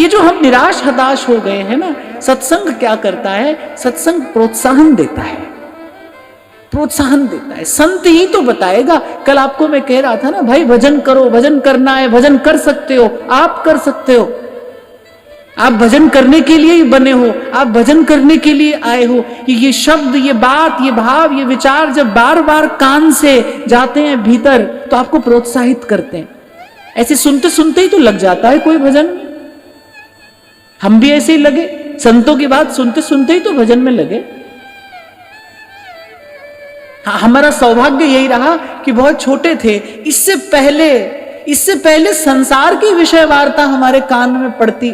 ये जो हम निराश हताश हो गए हैं ना, सत्संग क्या करता है? सत्संग प्रोत्साहन देता है, प्रोत्साहन देता है। संत ही तो बताएगा। कल आपको मैं कह रहा था ना, भाई भजन करो, भजन करना है, भजन कर सकते हो, आप कर सकते हो। आप भजन करने के लिए ही बने हो, आप भजन करने के लिए आए हो। ये शब्द, ये बात, ये भाव, ये विचार जब बार बार कान से जाते हैं भीतर, तो आपको प्रोत्साहित करते हैं। ऐसे सुनते सुनते ही तो लग जाता है कोई भजन। हम भी ऐसे ही लगे, संतों की बात सुनते सुनते ही तो भजन में लगे। हाँ, हमारा सौभाग्य यही रहा कि बहुत छोटे थे। इससे पहले संसार की विषय वार्ता हमारे कान में पड़ती।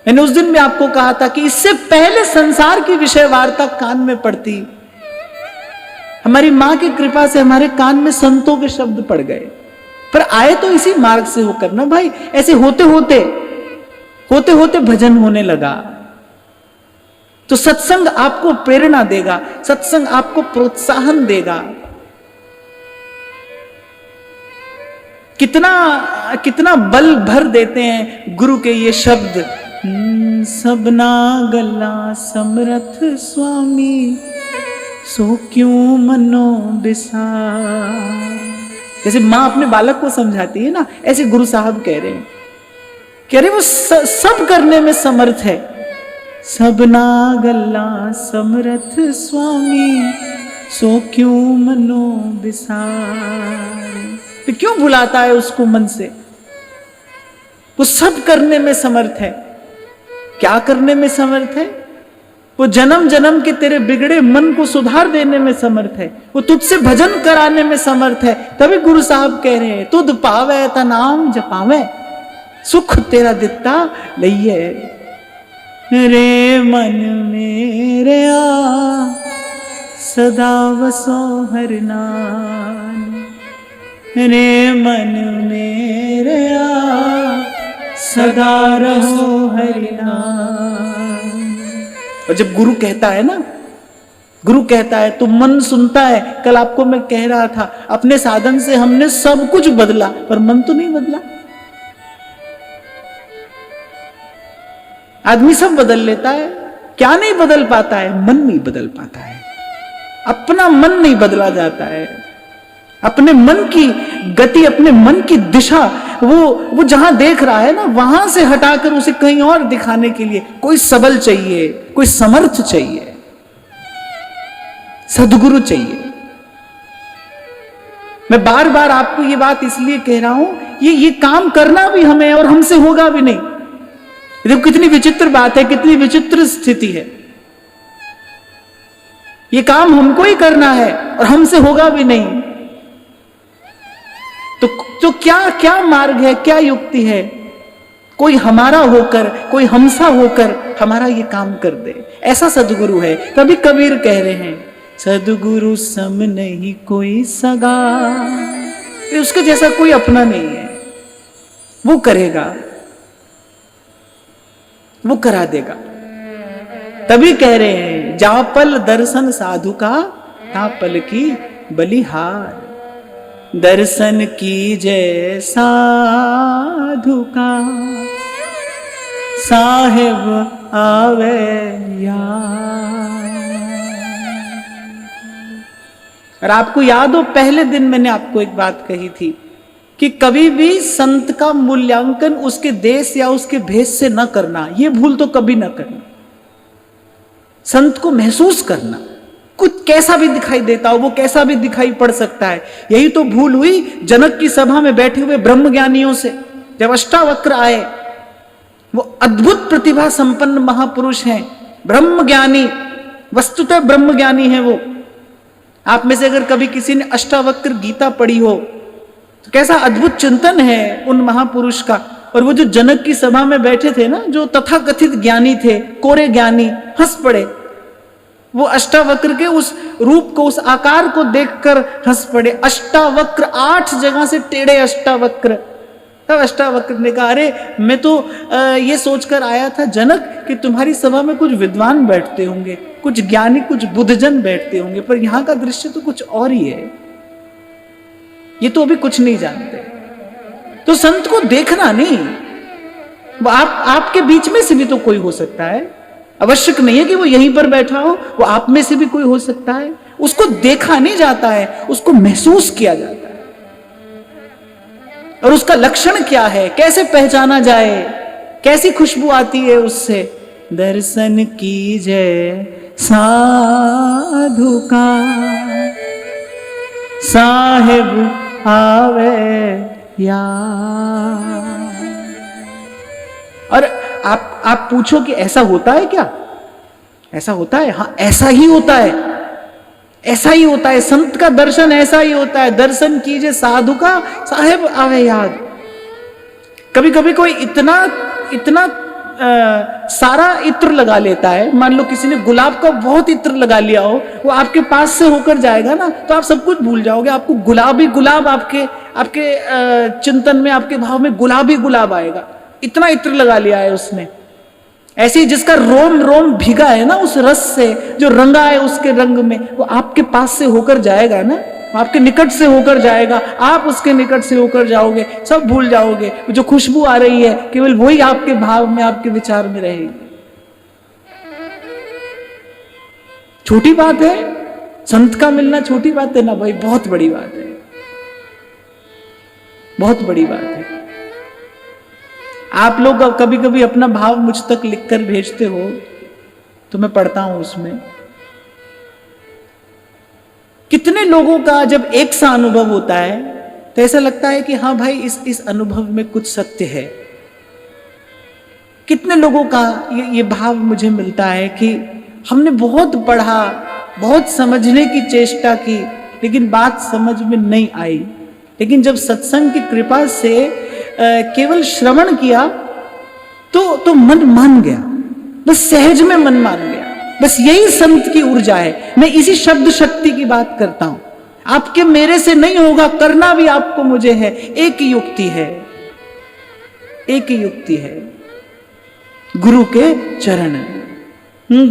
मैंने उस दिन भी आपको कहा था कि इससे पहले संसार की विषय वार्ता कान में पड़ती। हमारी मां की कृपा से हमारे कान में संतों के शब्द पड़ गए। पर आए तो इसी मार्ग से होकर ना भाई। ऐसे होते होते भजन होने लगा। तो सत्संग आपको प्रेरणा देगा, सत्संग आपको प्रोत्साहन देगा। कितना बल भर देते हैं गुरु के ये शब्द। सबना गला समरथ स्वामी, सो क्यों मनो बिसार। जैसे मां अपने बालक को समझाती है ना, ऐसे गुरु साहब कह रहे हैं, वो सब करने में समर्थ है। सबना गला समरथ स्वामी, सो क्यों मनो बिसार। तो क्यों भुलाता है उसको मन से? वो सब करने में समर्थ है। क्या करने में समर्थ है? वो जन्म जन्म के तेरे बिगड़े मन को सुधार देने में समर्थ है। वो तुझसे भजन कराने में समर्थ है। तभी गुरु साहब कह रहे हैं, तुध पावे ता नाम जपावे, सुख तेरा दित्ता लइए। रे मन मेरे आ, सदा वसो हर नाम। रे मन मेरे आ, सदा रहो हरि नाम। और जब गुरु कहता है ना, गुरु कहता है तो मन सुनता है। कल आपको मैं कह रहा था, अपने साधन से हमने सब कुछ बदला, पर मन तो नहीं बदला। आदमी सब बदल लेता है, क्या नहीं बदल पाता है? मन नहीं बदल पाता है। अपना मन नहीं बदला जाता है। अपने मन की गति, अपने मन की दिशा, वो जहां देख रहा है ना, वहां से हटाकर उसे कहीं और दिखाने के लिए कोई सबल चाहिए, कोई समर्थ चाहिए, सद्गुरु चाहिए। मैं बार बार आपको ये बात इसलिए कह रहा हूं, ये काम करना भी हमें और हमसे होगा भी नहीं। देखो कितनी विचित्र बात है, कितनी विचित्र स्थिति है। ये काम हमको ही करना है और हमसे होगा भी नहीं। तो क्या मार्ग है, क्या युक्ति है? कोई हमारा होकर, कोई हमसा होकर हमारा ये काम कर दे, ऐसा सद्गुरु है। तभी कबीर कह रहे हैं, सद्गुरु सम नहीं कोई सगा। उसके जैसा कोई अपना नहीं है। वो करेगा, वो करा देगा। तभी कह रहे हैं, जा पल दर्शन साधु का, ता पल की बलिहार। दर्शन की जय साधु का, साहेब आवे यार। और आपको याद हो, पहले दिन मैंने आपको एक बात कही थी कि कभी भी संत का मूल्यांकन उसके देश या उसके भेष से न करना। यह भूल तो कभी न करना। संत को महसूस करना, कुछ कैसा भी दिखाई देता हो, वो कैसा भी दिखाई पड़ सकता है। यही तो भूल हुई जनक की सभा में बैठे हुए ब्रह्मज्ञानियों से। जब अष्टावक्र आए, वो अद्भुत प्रतिभा संपन्न महापुरुष हैं, ब्रह्मज्ञानी, वस्तुतः ब्रह्मज्ञानी है वो। आप में से अगर कभी किसी ने अष्टावक्र गीता पढ़ी हो, तो कैसा अद्भुत चिंतन है उन महापुरुष का। और वो जो जनक की सभा में बैठे थे ना, जो तथाकथित ज्ञानी थे, कोरे ज्ञानी, हंस पड़े। वो अष्टावक्र के उस रूप को, उस आकार को देखकर हंस पड़े। अष्टावक्र, 8 जगह से टेढ़े अष्टावक्र। तब अष्टावक्र ने कहा, अरे मैं तो ये सोचकर आया था जनक कि तुम्हारी सभा में कुछ विद्वान बैठते होंगे, कुछ ज्ञानी, कुछ बुद्धजन बैठते होंगे, पर यहां का दृश्य तो कुछ और ही है। ये तो अभी कुछ नहीं जानते। तो संत को देखना नहीं, वो आपके बीच में से भी तो कोई हो सकता है, आवश्यक नहीं है कि वो यहीं पर बैठा हो, वो आप में से भी कोई हो सकता है। उसको देखा नहीं जाता है, उसको महसूस किया जाता है। और उसका लक्षण क्या है, कैसे पहचाना जाए, कैसी खुशबू आती है उससे। दर्शन कीजिए साधु का, साहेब आवे या। और आप पूछो कि ऐसा होता है क्या? ऐसा होता है? हाँ, ऐसा ही होता है, ऐसा ही होता है। संत का दर्शन ऐसा ही होता है। दर्शन कीजिए साधु का, साहेब आवे याद। कभी कभी कोई इतना सारा इत्र लगा लेता है, मान लो किसी ने गुलाब का बहुत इत्र लगा लिया हो, वो आपके पास से होकर जाएगा ना तो आप सब कुछ भूल जाओगे। आपको गुलाब ही गुलाब, आपके चिंतन में, आपके भाव में गुलाब ही गुलाब आएगा, इतना इत्र लगा लिया है उसने। ऐसे ही जिसका रोम रोम भीगा है ना उस रस से, जो रंगा है उसके रंग में, वो आपके पास से होकर जाएगा ना, आपके निकट से होकर जाएगा, आप उसके निकट से होकर जाओगे, सब भूल जाओगे। जो खुशबू आ रही है केवल वही आपके भाव में, आपके विचार में रहेगी। छोटी बात है संत का मिलना, छोटी बात है ना भाई, बहुत बड़ी बात है, बहुत बड़ी बात है। आप लोग कभी कभी अपना भाव मुझ तक लिखकर भेजते हो तो मैं पढ़ता हूं उसमें। कितने लोगों का जब एक सा अनुभव होता है तो ऐसा लगता है कि हाँ भाई इस अनुभव में कुछ सत्य है। कितने लोगों का ये भाव मुझे मिलता है कि हमने बहुत पढ़ा, बहुत समझने की चेष्टा की, लेकिन बात समझ में नहीं आई। लेकिन जब सत्संग की कृपा से केवल श्रवण किया तो मन मान गया, बस सहज में मन मान गया। बस यही संत की ऊर्जा है। मैं इसी शब्द शक्ति की बात करता हूं। आपके मेरे से नहीं होगा, करना भी आपको मुझे है। एक ही युक्ति है, एक ही युक्ति है, गुरु के चरण।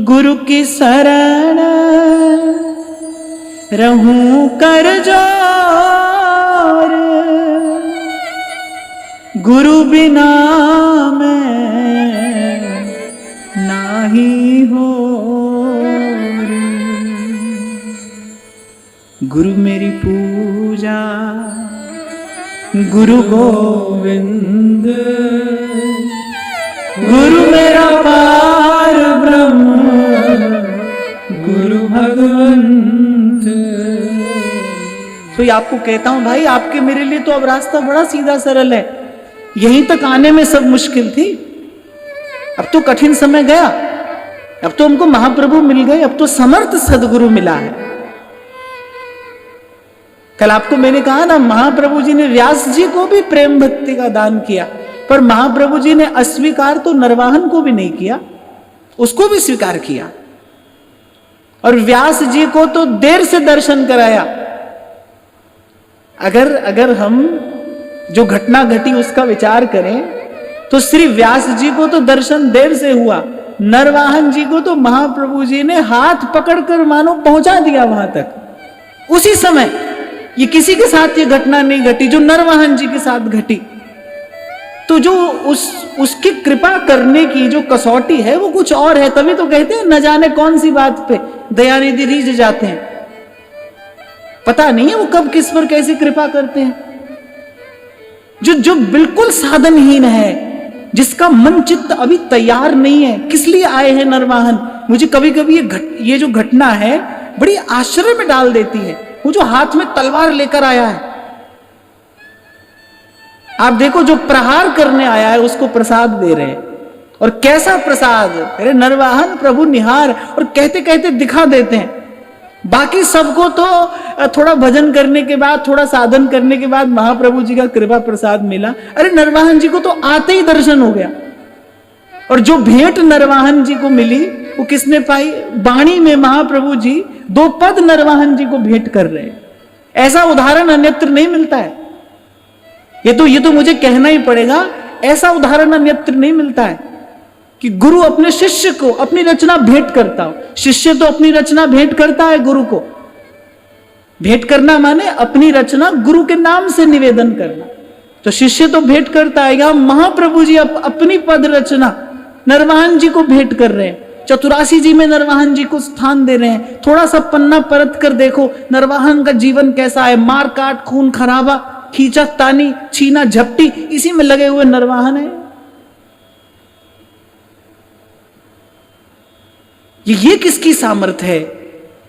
गुरु की शरण रहूं कर जोर, गुरु बिना मैं नाही हो। गुरु मेरी पूजा, गुरु गोविंद, गुरु मेरा पार ब्रह्म, गुरु भगवंत। तो ये आपको कहता हूं भाई, आपके मेरे लिए तो अब रास्ता बड़ा सीधा सरल है। यहीं तक आने में सब मुश्किल थी, अब तो कठिन समय गया, अब तो हमको महाप्रभु मिल गए, अब तो समर्थ सदगुरु मिला है। कल आपको मैंने कहा ना, महाप्रभु जी ने व्यास जी को भी प्रेम भक्ति का दान किया, पर महाप्रभु जी ने अस्वीकार तो नरवाहन को भी नहीं किया, उसको भी स्वीकार किया। और व्यास जी को तो देर से दर्शन कराया। अगर हम जो घटना घटी उसका विचार करें तो श्री व्यास जी को तो दर्शन देर से हुआ, नरवाहन जी को तो महाप्रभु जी ने हाथ पकड़कर मानो पहुंचा दिया वहां तक उसी समय। ये किसी के साथ ये घटना नहीं घटी जो नरवाहन जी के साथ घटी। तो जो उसकी कृपा करने की जो कसौटी है वो कुछ और है। तभी तो कहते हैं न जाने कौन सी बात पे दयानिधि रीझ जाते हैं, पता नहीं है वो कब किस पर कैसी कृपा करते हैं। जो बिल्कुल साधनहीन है, जिसका मन चित्त अभी तैयार नहीं है, किस लिए आए हैं नरवाहन। मुझे कभी कभी ये जो घटना है बड़ी आश्चर्य में डाल देती है। वो जो हाथ में तलवार लेकर आया है, आप देखो, जो प्रहार करने आया है उसको प्रसाद दे रहे हैं, और कैसा प्रसाद। अरे नरवाहन प्रभु निहार, और कहते कहते दिखा देते हैं। बाकी सबको तो थोड़ा भजन करने के बाद, थोड़ा साधन करने के बाद महाप्रभु जी का कृपा प्रसाद मिला। अरे नरवाहन जी को तो आते ही दर्शन हो गया। और जो भेंट नरवाहन जी को मिली वो किसने पाई? वाणी में महाप्रभु जी 2 पद नरवाहन जी को भेंट कर रहे हैं। ऐसा उदाहरण अन्यत्र नहीं मिलता है। ये तो मुझे कहना ही पड़ेगा, ऐसा उदाहरण अन्यत्र नहीं मिलता है कि गुरु अपने शिष्य को अपनी रचना भेंट करता हो। शिष्य तो अपनी रचना भेंट करता है गुरु को। भेंट करना माने अपनी रचना गुरु के नाम से निवेदन करना। तो शिष्य तो भेंट करता है, यहां महाप्रभु जी अपनी पद रचना नरवाहन जी को भेंट कर रहे हैं। चतुरासी जी में नरवाहन जी को स्थान दे रहे हैं। थोड़ा सा पन्ना परत कर देखो नरवाहन का जीवन कैसा है। मार काट, खून खराबा, खींचा तानी, छीना झपटी, इसी में लगे हुए नरवाहन है। ये किसकी सामर्थ्य है?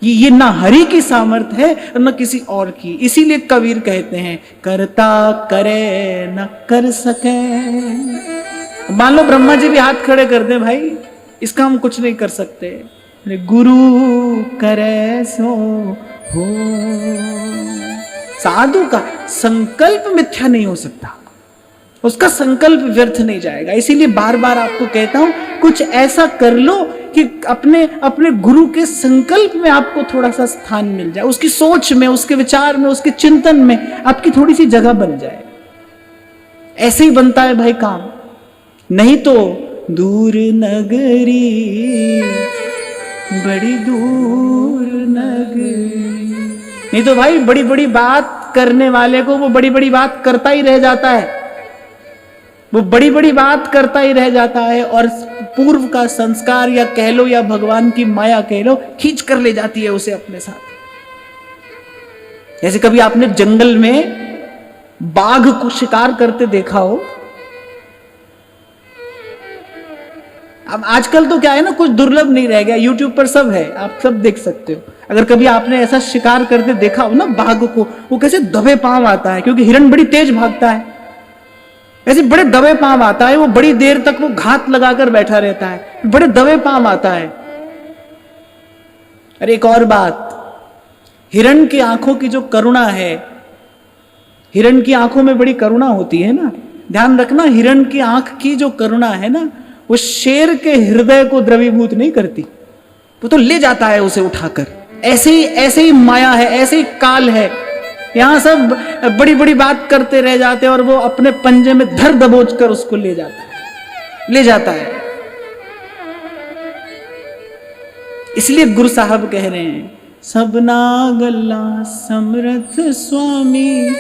ये ना हरि की सामर्थ्य है और न किसी और की। इसीलिए कबीर कहते हैं करता करे न कर सके। मान लो ब्रह्मा जी भी हाथ खड़े कर दें, भाई इसका हम कुछ नहीं कर सकते। गुरु करे सो हो। साधु का संकल्प मिथ्या नहीं हो सकता, उसका संकल्प व्यर्थ नहीं जाएगा। इसीलिए बार बार आपको कहता हूं कुछ ऐसा कर लो कि अपने अपने गुरु के संकल्प में आपको थोड़ा सा स्थान मिल जाए, उसकी सोच में, उसके विचार में, उसके चिंतन में आपकी थोड़ी सी जगह बन जाए। ऐसे ही बनता है भाई काम। नहीं तो दूर नगरी, बड़ी दूर नगरी, नहीं तो भाई बड़ी बड़ी बात करने वाले को वो बड़ी बड़ी बात करता ही रह जाता है। वो बड़ी बड़ी बात करता ही रह जाता है और पूर्व का संस्कार या कह लो या भगवान की माया कह लो खींच कर ले जाती है उसे अपने साथ। जैसे कभी आपने जंगल में बाघ को शिकार करते देखा हो। अब आजकल तो क्या है ना, कुछ दुर्लभ नहीं रह गया, यूट्यूब पर सब है, आप सब देख सकते हो। अगर कभी आपने ऐसा शिकार करते देखा हो ना बाघ को, वो कैसे दबे पांव आता है, क्योंकि हिरण बड़ी तेज भागता है, ऐसे बड़े दबे पांव आता है। वो बड़ी देर तक वो घात लगाकर बैठा रहता है, बड़े दबे पांव आता है। अरे एक और बात, हिरण की आंखों की जो करुणा है, हिरण की आंखों में बड़ी करुणा होती है ना, ध्यान रखना। हिरण की आंख की जो करुणा है ना, वो शेर के हृदय को द्रवीभूत नहीं करती, वो तो ले जाता है उसे उठाकर। ऐसे ही माया है, ऐसे ही काल है। यहां सब बड़ी बड़ी बात करते रह जाते हैं और वो अपने पंजे में धर दबोच कर उसको ले जाता है। इसलिए गुरु साहब कह रहे हैं सबना गल्ला समर्थ स्वामी,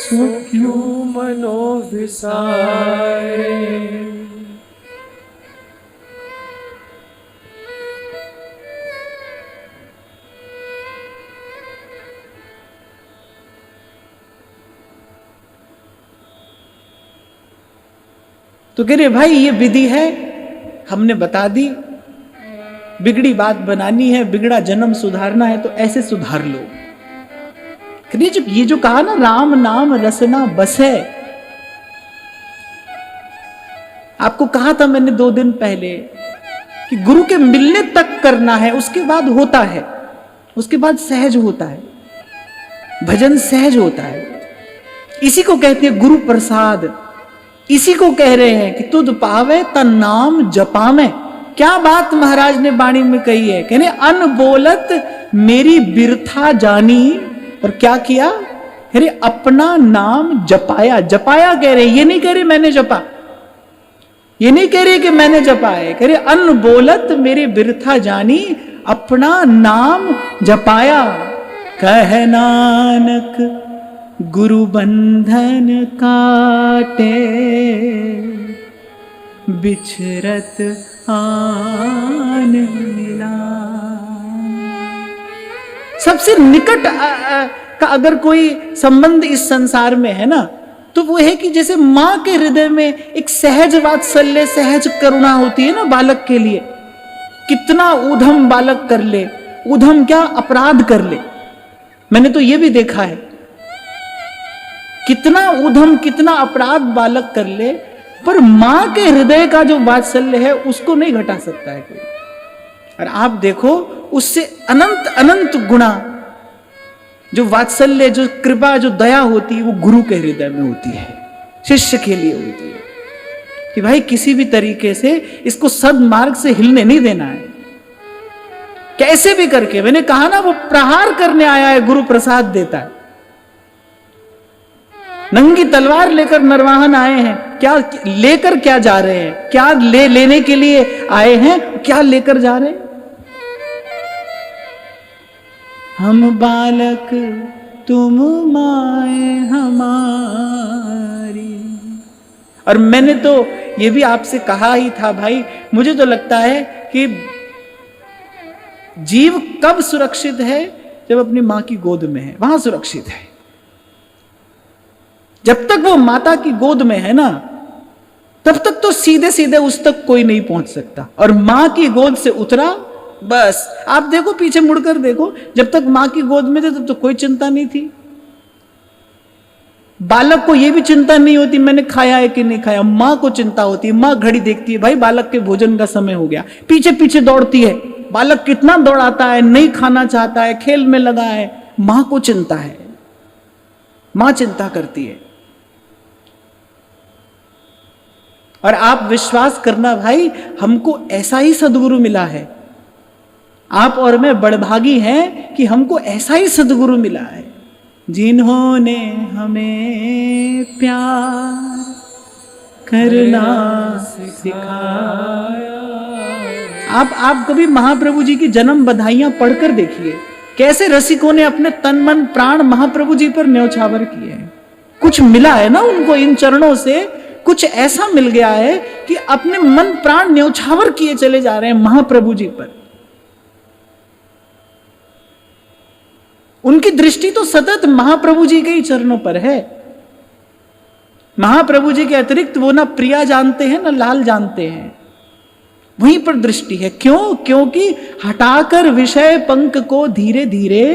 सो क्यों मनो विसारे। तो कह रहे भाई ये विधि है, हमने बता दी। बिगड़ी बात बनानी है, बिगड़ा जन्म सुधारना है तो ऐसे सुधार लो। ये जो कहा ना राम नाम रसना बस है, आपको कहा था मैंने 2 दिन पहले कि गुरु के मिलने तक करना है, उसके बाद होता है, उसके बाद सहज होता है, भजन सहज होता है। इसी को कहते हैं गुरु प्रसाद। इसी को कह रहे हैं कि तुद पावे तन नाम जपावे। क्या बात महाराज ने वाणी में कही है, कहने अन बोलत मेरी बिरथा जानी। और क्या किया, कह रहे अपना नाम जपाया। जपाया कह रहे, ये नहीं कह रहे मैंने जपा, ये नहीं कह रहे कि मैंने जपा है, कह रहे अन बोलत मेरी बिरथा जानी, अपना नाम जपाया। कह नानक गुरु बंधन काटे, बिछरत आन मिला। सबसे निकट का अगर कोई संबंध इस संसार में है ना, तो वो है कि जैसे मां के हृदय में एक सहज वात्सल्य, सहज करुणा होती है ना बालक के लिए। कितना ऊधम बालक कर ले, ऊधम क्या अपराध कर ले, मैंने तो ये भी देखा है। कितना ऊधम, कितना अपराध बालक कर ले, पर मां के हृदय का जो वात्सल्य है उसको नहीं घटा सकता है कोई। और आप देखो उससे अनंत अनंत गुणा जो वात्सल्य, जो कृपा, जो दया होती है वो गुरु के हृदय में होती है, शिष्य के लिए होती है कि भाई किसी भी तरीके से इसको सद्मार्ग से हिलने नहीं देना है, कैसे भी करके। मैंने कहा ना वो प्रहार करने आया है, गुरु प्रसाद देता है। नंगी तलवार लेकर नरवाहन आए हैं, क्या लेकर क्या जा रहे हैं, क्या लेने के लिए आए हैं, क्या लेकर जा रहे हैं। हम बालक तुम माए हमारी। और मैंने तो ये भी आपसे कहा ही था भाई, मुझे तो लगता है कि जीव कब सुरक्षित है, जब अपनी मां की गोद में है, वहां सुरक्षित है। जब तक वो माता की गोद में है ना, तब तक तो सीधे सीधे उस तक कोई नहीं पहुंच सकता। और मां की गोद से उतरा, बस आप देखो, पीछे मुड़कर देखो, जब तक मां की गोद में थे तब तो कोई चिंता नहीं थी। बालक को यह भी चिंता नहीं होती मैंने खाया है कि नहीं खाया, मां को चिंता होती है। मां घड़ी देखती है, भाई बालक के भोजन का समय हो गया, पीछे पीछे दौड़ती है। बालक कितना दौड़ाता है, नहीं खाना चाहता है, खेल में लगा है, मां को चिंता है, मां चिंता करती है। और आप विश्वास करना भाई, हमको ऐसा ही सद्गुरु मिला है। आप और मैं बड़भागी हैं कि हमको ऐसा ही सद्गुरु मिला है, जिन्होंने हमें प्यार करना सिखाया। आप कभी महाप्रभु जी की जन्म बधाइयां पढ़कर देखिए, कैसे रसिकों ने अपने तन मन प्राण महाप्रभु जी पर न्यौछावर किए हैं। कुछ मिला है ना उनको इन चरणों से, कुछ ऐसा मिल गया है कि अपने मन प्राण न्यौछावर किए चले जा रहे हैं महाप्रभु जी पर। उनकी दृष्टि तो सतत महाप्रभु जी के ही चरणों पर है। महाप्रभु जी के अतिरिक्त वो ना प्रिया जानते हैं ना लाल जानते हैं, वहीं पर दृष्टि है। क्यों? क्योंकि हटाकर विषय पंख को धीरे धीरे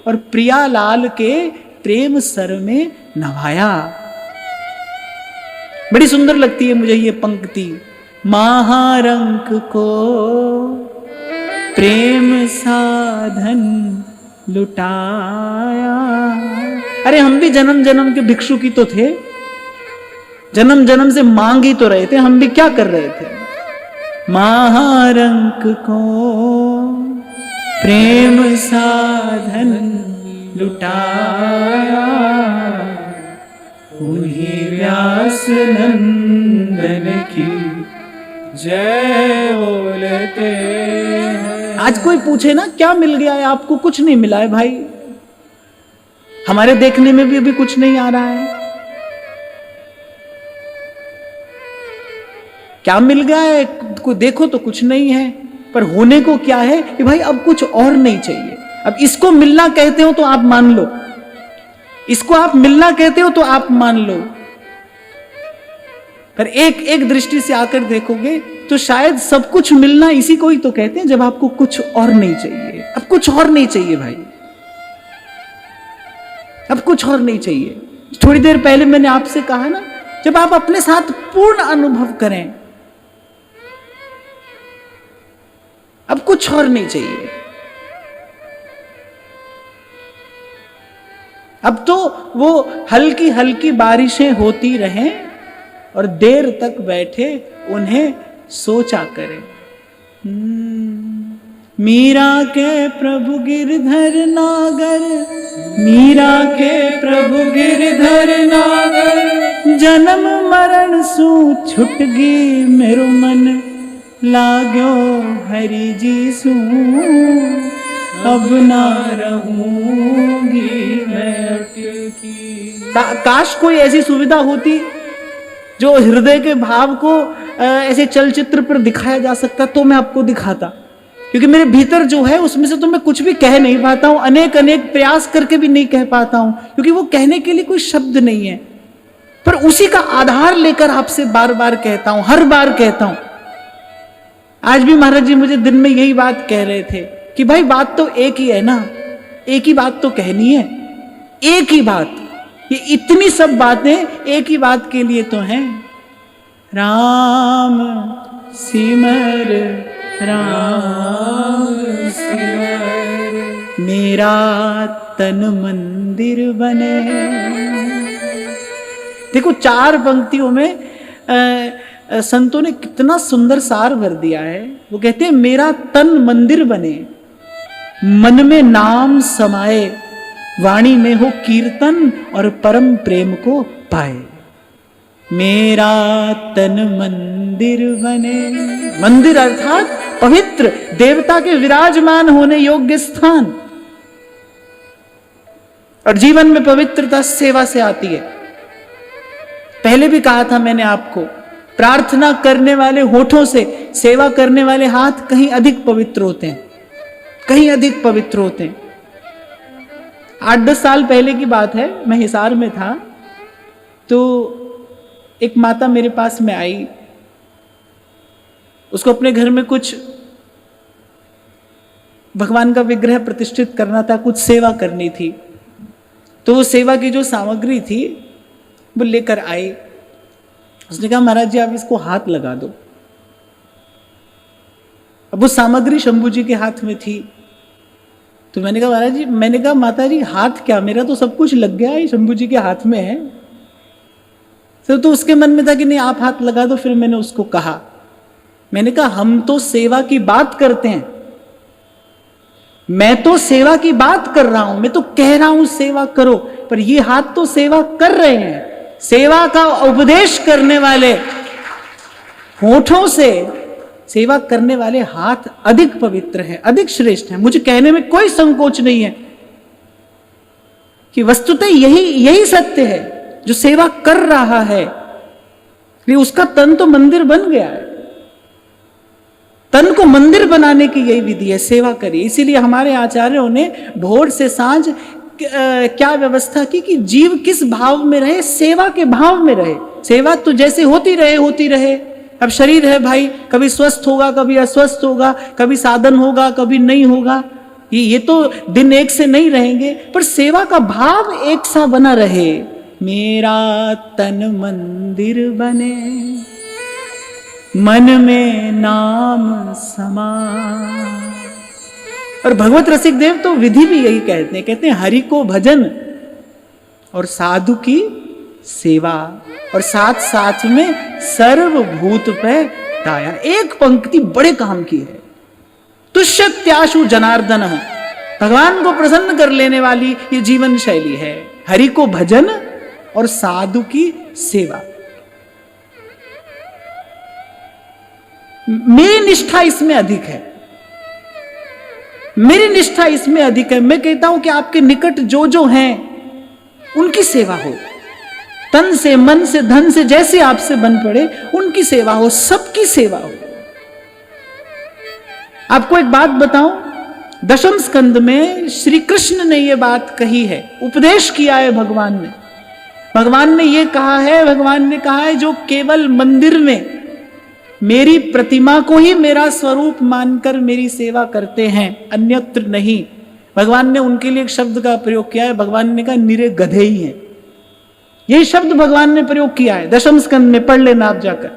और प्रिया लाल के प्रेम सर में नभाया। बड़ी सुंदर लगती है मुझे ये पंक्ति, महारंक को प्रेम साधन लुटाया। अरे हम भी जन्म जन्म के भिक्षु की तो थे, जन्म जन्म से मांग ही तो रहे थे, हम भी क्या कर रहे थे? महारंक को प्रेम साधन लुटाया, उन्हीं व्यास नंदन की जय बोलते हैं। आज कोई पूछे ना क्या मिल गया है आपको, कुछ नहीं मिला है भाई। हमारे देखने में भी अभी कुछ नहीं आ रहा है। क्या मिल गया है को देखो तो कुछ नहीं है, पर होने को क्या है कि भाई अब कुछ और नहीं चाहिए। अब इसको मिलना कहते हो तो आप मान लो, इसको आप मिलना कहते हो तो आप मान लो, पर एक एक दृष्टि से आकर देखोगे तो शायद सब कुछ मिलना इसी को ही तो कहते हैं, जब आपको कुछ और नहीं चाहिए। अब कुछ और नहीं चाहिए भाई, अब कुछ और नहीं चाहिए। थोड़ी देर पहले मैंने आपसे कहा ना, जब आप अपने साथ पूर्ण अनुभव करें, अब कुछ और नहीं चाहिए। अब तो वो हल्की हल्की बारिशें होती रहें और देर तक बैठे उन्हें सोचा करें। मीरा के प्रभु गिरधर नागर, मीरा के प्रभु गिरधर नागर, जन्म मरण सु छुट गई मेरो मन, लाग्यो हरि जी सू अब ना रहूंगी मैं अटकी। काश कोई ऐसी सुविधा होती जो हृदय के भाव को ऐसे चलचित्र पर दिखाया जा सकता, तो मैं आपको दिखाता। क्योंकि मेरे भीतर जो है उसमें से तो मैं कुछ भी कह नहीं पाता हूं, अनेक अनेक प्रयास करके भी नहीं कह पाता हूं, क्योंकि वो कहने के लिए कोई शब्द नहीं है। पर उसी का आधार लेकर आपसे बार बार कहता हूं, हर बार कहता हूं। आज भी महाराज जी मुझे दिन में यही बात कह रहे थे कि भाई बात तो एक ही है ना, एक ही बात तो कहनी है, एक ही बात। ये इतनी सब बातें एक ही बात के लिए तो हैं। राम सिमर राम सिमर, मेरा तन मंदिर बने। देखो 4 पंक्तियों में संतों ने कितना सुंदर सार भर दिया है। वो कहते हैं मेरा तन मंदिर बने, मन में नाम समाए, वाणी में हो कीर्तन और परम प्रेम को पाए। मेरा तन मंदिर बने, मंदिर अर्थात पवित्र, देवता के विराजमान होने योग्य स्थान। और जीवन में पवित्रता सेवा से आती है। पहले भी कहा था मैंने आपको, प्रार्थना करने वाले होठों से सेवा करने वाले हाथ कहीं अधिक पवित्र होते हैं, कहीं अधिक पवित्र होते हैं। 8-10 साल पहले की बात है, मैं हिसार में था, तो एक माता मेरे पास में आई। उसको अपने घर में कुछ भगवान का विग्रह प्रतिष्ठित करना था, कुछ सेवा करनी थी। तो वो सेवा की जो सामग्री थी वो लेकर आई। उसने कहा महाराज जी आप इसको हाथ लगा दो। अब वो सामग्री शंभू जी के हाथ में थी। तो मैंने कहा महाराज जी, मैंने कहा माता जी हाथ क्या, मेरा तो सब कुछ लग गया है, शंभू जी के हाथ में है। तो उसके मन में था कि नहीं आप हाथ लगा दो। फिर मैंने उसको कहा, मैंने कहा हम तो सेवा की बात करते हैं, मैं तो सेवा की बात कर रहा हूं, मैं तो कह रहा हूं सेवा करो, पर ये हाथ तो सेवा कर रहे हैं। सेवा का उपदेश करने वाले होठों से सेवा करने वाले हाथ अधिक पवित्र हैं, अधिक श्रेष्ठ हैं। मुझे कहने में कोई संकोच नहीं है कि वस्तुतः यही सत्य है। जो सेवा कर रहा है उसका तन तो मंदिर बन गया है। तन को मंदिर बनाने की यही विधि है, सेवा करिए। इसीलिए हमारे आचार्यों ने भोर से सांझ क्या व्यवस्था की कि जीव किस भाव में रहे, सेवा के भाव में रहे। सेवा तो जैसे होती रहे। अब शरीर है भाई, कभी स्वस्थ होगा, कभी अस्वस्थ होगा, कभी साधन होगा, कभी नहीं होगा। ये तो दिन एक से नहीं रहेंगे, पर सेवा का भाव एक सा बना रहे। मेरा तन मंदिर बने, मन में नाम समा। और भगवत रसिक देव तो विधि भी यही कहते हैं हरि को भजन और साधु की सेवा, और साथ साथ में सर्वभूत पे दाया। एक पंक्ति बड़े काम की है, तुष्यत्याशु जनार्दन। भगवान को प्रसन्न कर लेने वाली ये जीवन शैली है, हरि को भजन और साधु की सेवा। मेरी निष्ठा इसमें अधिक है, मेरी निष्ठा इसमें अधिक है। मैं कहता हूं कि आपके निकट जो हैं उनकी सेवा हो, तन से, मन से, धन से, जैसे आपसे बन पड़े उनकी सेवा हो, सबकी सेवा हो। आपको एक बात बताऊं, दशम स्कंद में श्री कृष्ण ने यह बात कही है, उपदेश किया है भगवान ने। भगवान ने यह कहा है, जो केवल मंदिर में मेरी प्रतिमा को ही मेरा स्वरूप मानकर मेरी सेवा करते हैं, अन्यत्र नहीं। भगवान ने उनके लिए एक शब्द का प्रयोग किया है, भगवान ने कहा निरे गधे ही हैं। यही शब्द भगवान ने प्रयोग किया है, दशम स्कंद में पढ़ लेना आप जाकर।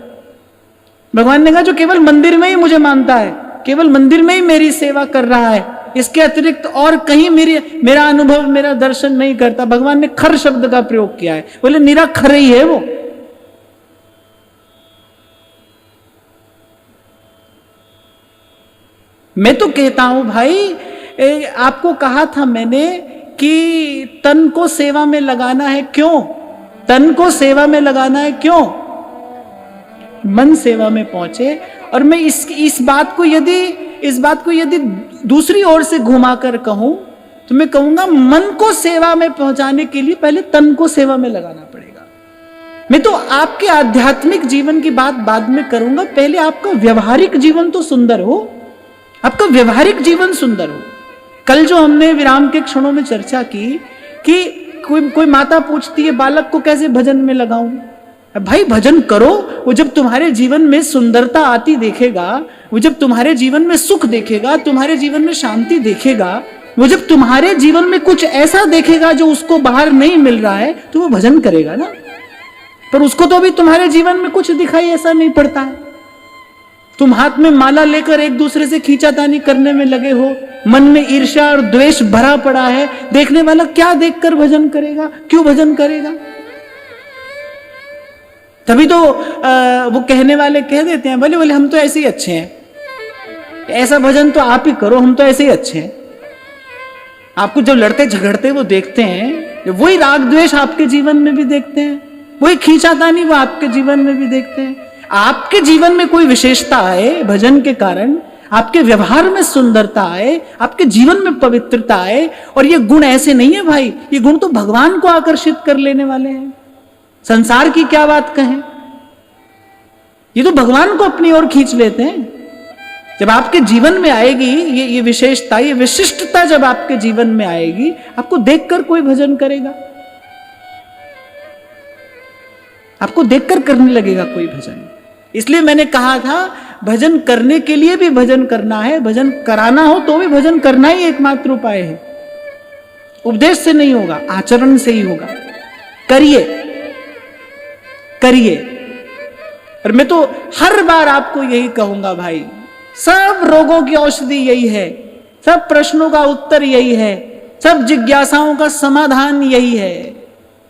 भगवान ने कहा जो केवल मंदिर में ही मुझे मानता है, केवल मंदिर में ही मेरी सेवा कर रहा है, इसके अतिरिक्त और कहीं मेरा अनुभव, मेरा दर्शन नहीं करता। भगवान ने खर शब्द का प्रयोग किया है, बोले निरा खर ही है वो। मैं तो कहता हूं भाई, आपको कहा था मैंने कि तन को सेवा में लगाना है। क्यों तन को सेवा में लगाना है? क्यों? मन सेवा में पहुंचे। और मैं इस बात को यदि दूसरी ओर से घुमाकर कहूं तो मैं कहूंगा मन को सेवा में पहुंचाने के लिए पहले तन को सेवा में लगाना पड़ेगा। मैं तो आपके आध्यात्मिक जीवन की बात बाद में करूंगा, पहले आपका व्यवहारिक जीवन तो सुंदर हो, आपका व्यवहारिक जीवन सुंदर हो। कल जो हमने विराम के क्षणों में चर्चा की कि कोई माता पूछती है बालक को कैसे भजन में लगाऊं। भाई भजन करो, वो जब तुम्हारे जीवन में सुंदरता आती देखेगा, वो जब तुम्हारे जीवन में सुख देखेगा, तुम्हारे जीवन में शांति देखेगा, वो जब तुम्हारे जीवन में कुछ ऐसा देखेगा जो उसको बाहर नहीं मिल रहा है, तो वो भजन करेगा ना। पर उसको तो अभी तुम्हारे जीवन में कुछ दिखाई ऐसा नहीं पड़ता है। तुम हाथ में माला लेकर एक दूसरे से खींचातानी करने में लगे हो, मन में ईर्ष्या और द्वेष भरा पड़ा है। देखने वाला क्या देखकर भजन करेगा? क्यों भजन करेगा? तभी तो वो कहने वाले कह देते हैं, बोले हम तो ऐसे ही अच्छे हैं, ऐसा भजन तो आप ही करो, हम तो ऐसे ही अच्छे हैं। आपको जब लड़ते झगड़ते वो देखते हैं, वही राग द्वेष आपके जीवन में भी देखते हैं, वही खींचातानी वो आपके जीवन में भी देखते हैं। आपके जीवन में कोई विशेषता है भजन के कारण, आपके व्यवहार में सुंदरता आए, आपके जीवन में पवित्रता आए। और ये गुण ऐसे नहीं है भाई, ये गुण तो भगवान को आकर्षित कर लेने वाले हैं। संसार की क्या बात कहें, ये तो भगवान को अपनी ओर खींच लेते हैं। जब आपके जीवन में आएगी ये विशेषता, ये विशिष्टता जब आपके जीवन में आएगी, आपको देखकर कोई भजन करेगा, आपको देखकर करने लगेगा कोई भजन। इसलिए मैंने कहा था भजन करने के लिए भी भजन करना है, भजन कराना हो तो भी भजन करना ही एकमात्र उपाय है। उपदेश से नहीं होगा, आचरण से ही होगा। करिए करिए। और मैं तो हर बार आपको यही कहूंगा भाई, सब रोगों की औषधि यही है, सब प्रश्नों का उत्तर यही है, सब जिज्ञासाओं का समाधान यही है।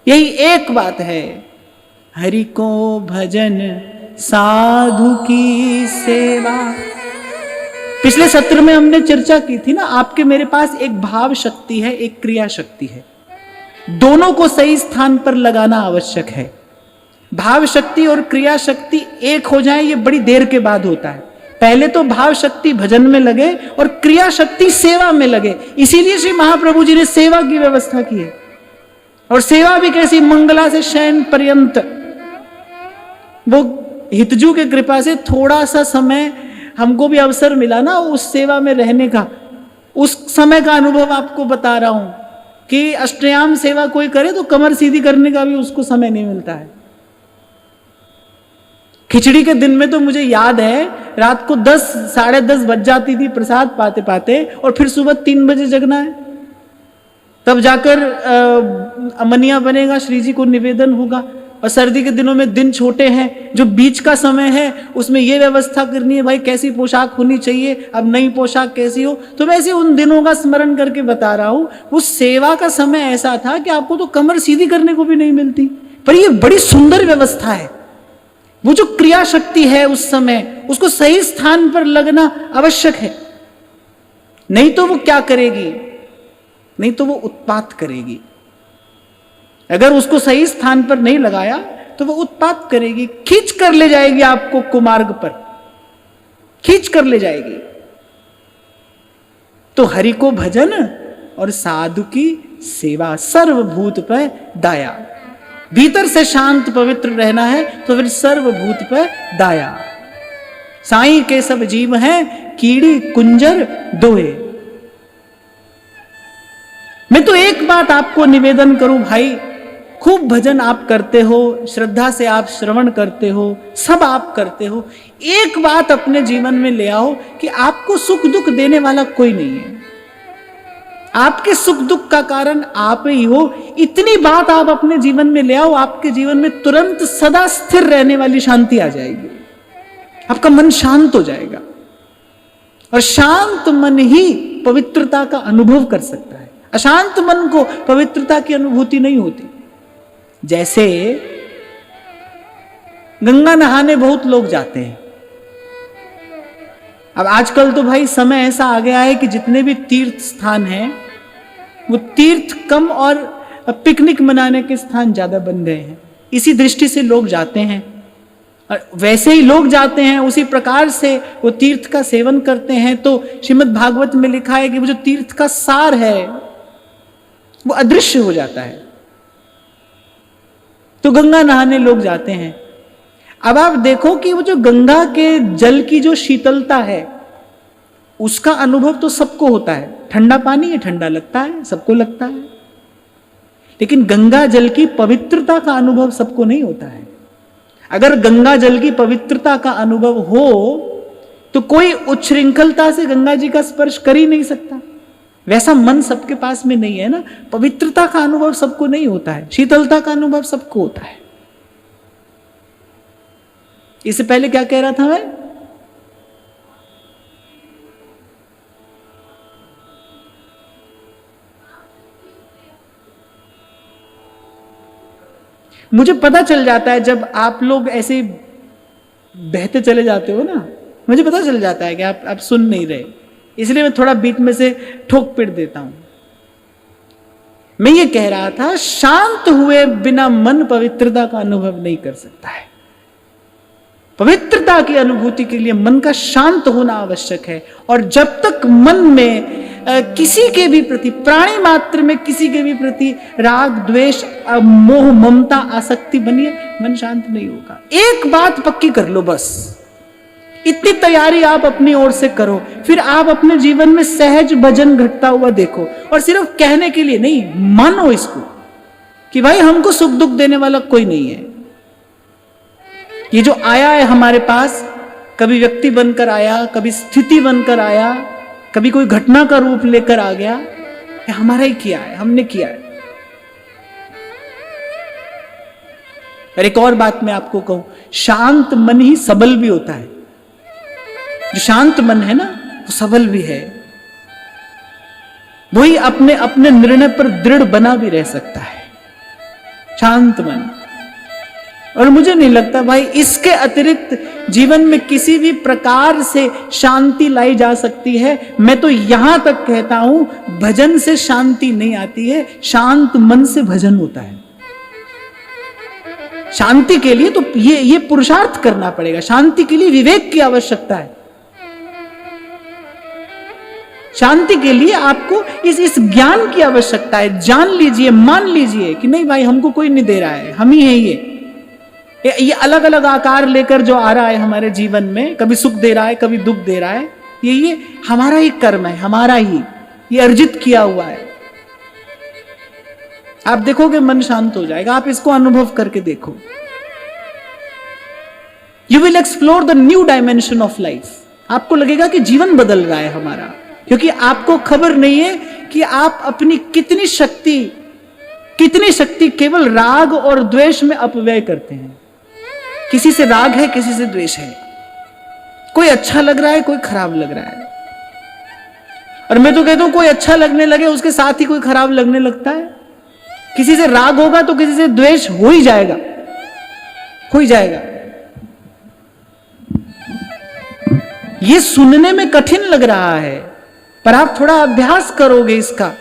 यही एक बात है, हरि को भजन साधु की सेवा। पिछले सत्र में हमने चर्चा की थी ना, आपके मेरे पास एक भाव शक्ति है, एक क्रिया शक्ति है, दोनों को सही स्थान पर लगाना आवश्यक है। भाव शक्ति और क्रिया शक्ति एक हो जाए ये बड़ी देर के बाद होता है। पहले तो भाव शक्ति भजन में लगे और क्रिया शक्ति सेवा में लगे। इसीलिए श्री महाप्रभु जी ने सेवा की व्यवस्था की है। और सेवा भी कैसी, मंगला से शयन पर्यंत। वो हितजू के कृपा से थोड़ा सा समय हमको भी अवसर मिला ना उस सेवा में रहने का, उस समय का अनुभव आपको बता रहा हूं कि अष्टयाम सेवा कोई करे तो कमर सीधी करने का भी उसको समय नहीं मिलता है। खिचड़ी के दिन में तो मुझे याद है रात को 10 साढ़े 10 बज जाती थी प्रसाद पाते पाते, और फिर सुबह 3 बजे जगना है, तब जाकर अमनिया बनेगा, श्री जी को निवेदन होगा। और सर्दी के दिनों में दिन छोटे हैं, जो बीच का समय है उसमें यह व्यवस्था करनी है भाई कैसी पोशाक होनी चाहिए, अब नई पोशाक कैसी हो। तो वैसे उन दिनों का स्मरण करके बता रहा हूं, उस सेवा का समय ऐसा था कि आपको तो कमर सीधी करने को भी नहीं मिलती, पर यह बड़ी सुंदर व्यवस्था है। वो जो क्रिया शक्ति है उस समय, उसको सही स्थान पर लगना आवश्यक है। नहीं तो वो क्या करेगी, नहीं तो वो उत्पात करेगी। अगर उसको सही स्थान पर नहीं लगाया तो वो उत्पात करेगी, खींच कर ले जाएगी आपको कुमार्ग पर, खींच कर ले जाएगी। तो हरि को भजन और साधु की सेवा, सर्वभूत पर दाया। भीतर से शांत पवित्र रहना है तो फिर सर्वभूत पर दाया। साईं के सब जीव हैं, कीड़ी कुंजर दोए। मैं तो एक बात आपको निवेदन करूं भाई, खूब भजन आप करते हो, श्रद्धा से आप श्रवण करते हो, सब आप करते हो। एक बात अपने जीवन में ले आओ कि आपको सुख दुख देने वाला कोई नहीं है, आपके सुख दुख का कारण आप ही हो। इतनी बात आप अपने जीवन में ले आओ, आपके जीवन में तुरंत सदा स्थिर रहने वाली शांति आ जाएगी। आपका मन शांत हो जाएगा, और शांत मन ही पवित्रता का अनुभव कर सकता है। अशांत मन को पवित्रता की अनुभूति नहीं होती। जैसे गंगा नहाने बहुत लोग जाते हैं। अब आजकल तो भाई समय ऐसा आ गया है कि जितने भी तीर्थ स्थान हैं वो तीर्थ कम और पिकनिक मनाने के स्थान ज्यादा बन गए हैं। इसी दृष्टि से लोग जाते हैं, और वैसे ही लोग जाते हैं उसी प्रकार से वो तीर्थ का सेवन करते हैं। तो श्रीमद् भागवत में लिखा है कि वो जो तीर्थ का सार है वो अदृश्य हो जाता है। तो गंगा नहाने लोग जाते हैं। अब आप देखो कि वो जो गंगा के जल की जो शीतलता है उसका अनुभव तो सबको होता है। ठंडा पानी है, ठंडा लगता है, सबको लगता है, लेकिन गंगा जल की पवित्रता का अनुभव सबको नहीं होता है। अगर गंगा जल की पवित्रता का अनुभव हो तो कोई उच्छृंखलता से गंगा जी का स्पर्श कर ही नहीं सकता। वैसा मन सबके पास में नहीं है ना। पवित्रता का अनुभव सबको नहीं होता है, शीतलता का अनुभव सबको होता है। इससे पहले क्या कह रहा था मैं, मुझे पता चल जाता है जब आप लोग ऐसे बहते चले जाते हो ना, मुझे पता चल जाता है कि आप सुन नहीं रहे, इसलिए मैं थोड़ा बीच में से ठोक पिट देता हूं। मैं ये कह रहा था शांत हुए बिना मन पवित्रता का अनुभव नहीं कर सकता है। पवित्रता की अनुभूति के लिए मन का शांत होना आवश्यक है। और जब तक मन में किसी के भी प्रति, प्राणी मात्र में किसी के भी प्रति राग, द्वेष, मोह, ममता, आसक्ति बनी है, मन शांत नहीं होगा। एक बात पक्की कर लो बस, इतनी तैयारी आप अपनी ओर से करो, फिर आप अपने जीवन में सहज भजन घटता हुआ देखो। और सिर्फ कहने के लिए नहीं, मानो इसको कि भाई हमको सुख दुख देने वाला कोई नहीं है। ये जो आया है हमारे पास, कभी व्यक्ति बनकर आया, कभी स्थिति बनकर आया, कभी कोई घटना का रूप लेकर आ गया, ये हमारा ही किया है, हमने किया है। और एक और बात मैं आपको कहूं, शांत मन ही सबल भी होता है। जो शांत मन है ना, वो सबल भी है। वही अपने अपने निर्णय पर दृढ़ बना भी रह सकता है, शांत मन। और मुझे नहीं लगता भाई इसके अतिरिक्त जीवन में किसी भी प्रकार से शांति लाई जा सकती है। मैं तो यहां तक कहता हूं, भजन से शांति नहीं आती है, शांत मन से भजन होता है। शांति के लिए तो ये पुरुषार्थ करना पड़ेगा। शांति के लिए विवेक की आवश्यकता है। शांति के लिए आपको इस ज्ञान की आवश्यकता है। जान लीजिए, मान लीजिए कि नहीं भाई हमको कोई नहीं दे रहा है, हम ही है। ये अलग अलग आकार लेकर जो आ रहा है हमारे जीवन में, कभी सुख दे रहा है, कभी दुख दे रहा है, ये हमारा ही कर्म है, हमारा ही, ये अर्जित किया हुआ है। आप देखोगे मन शांत हो जाएगा। आप इसको अनुभव करके देखो। You will explore the new dimension of life. आपको लगेगा कि जीवन बदल रहा है हमारा, क्योंकि आपको खबर नहीं है कि आप अपनी कितनी शक्ति केवल राग और द्वेष में अपव्यय करते हैं। किसी से राग है, किसी से द्वेष है, कोई अच्छा लग रहा है, कोई खराब लग रहा है। और मैं तो कहता हूं कोई अच्छा लगने लगे उसके साथ ही कोई खराब लगने लगता है। किसी से राग होगा तो किसी से द्वेष हो ही जाएगा, हो ही जाएगा। ये सुनने में कठिन लग रहा है, पर आप थोड़ा अभ्यास करोगे इसका,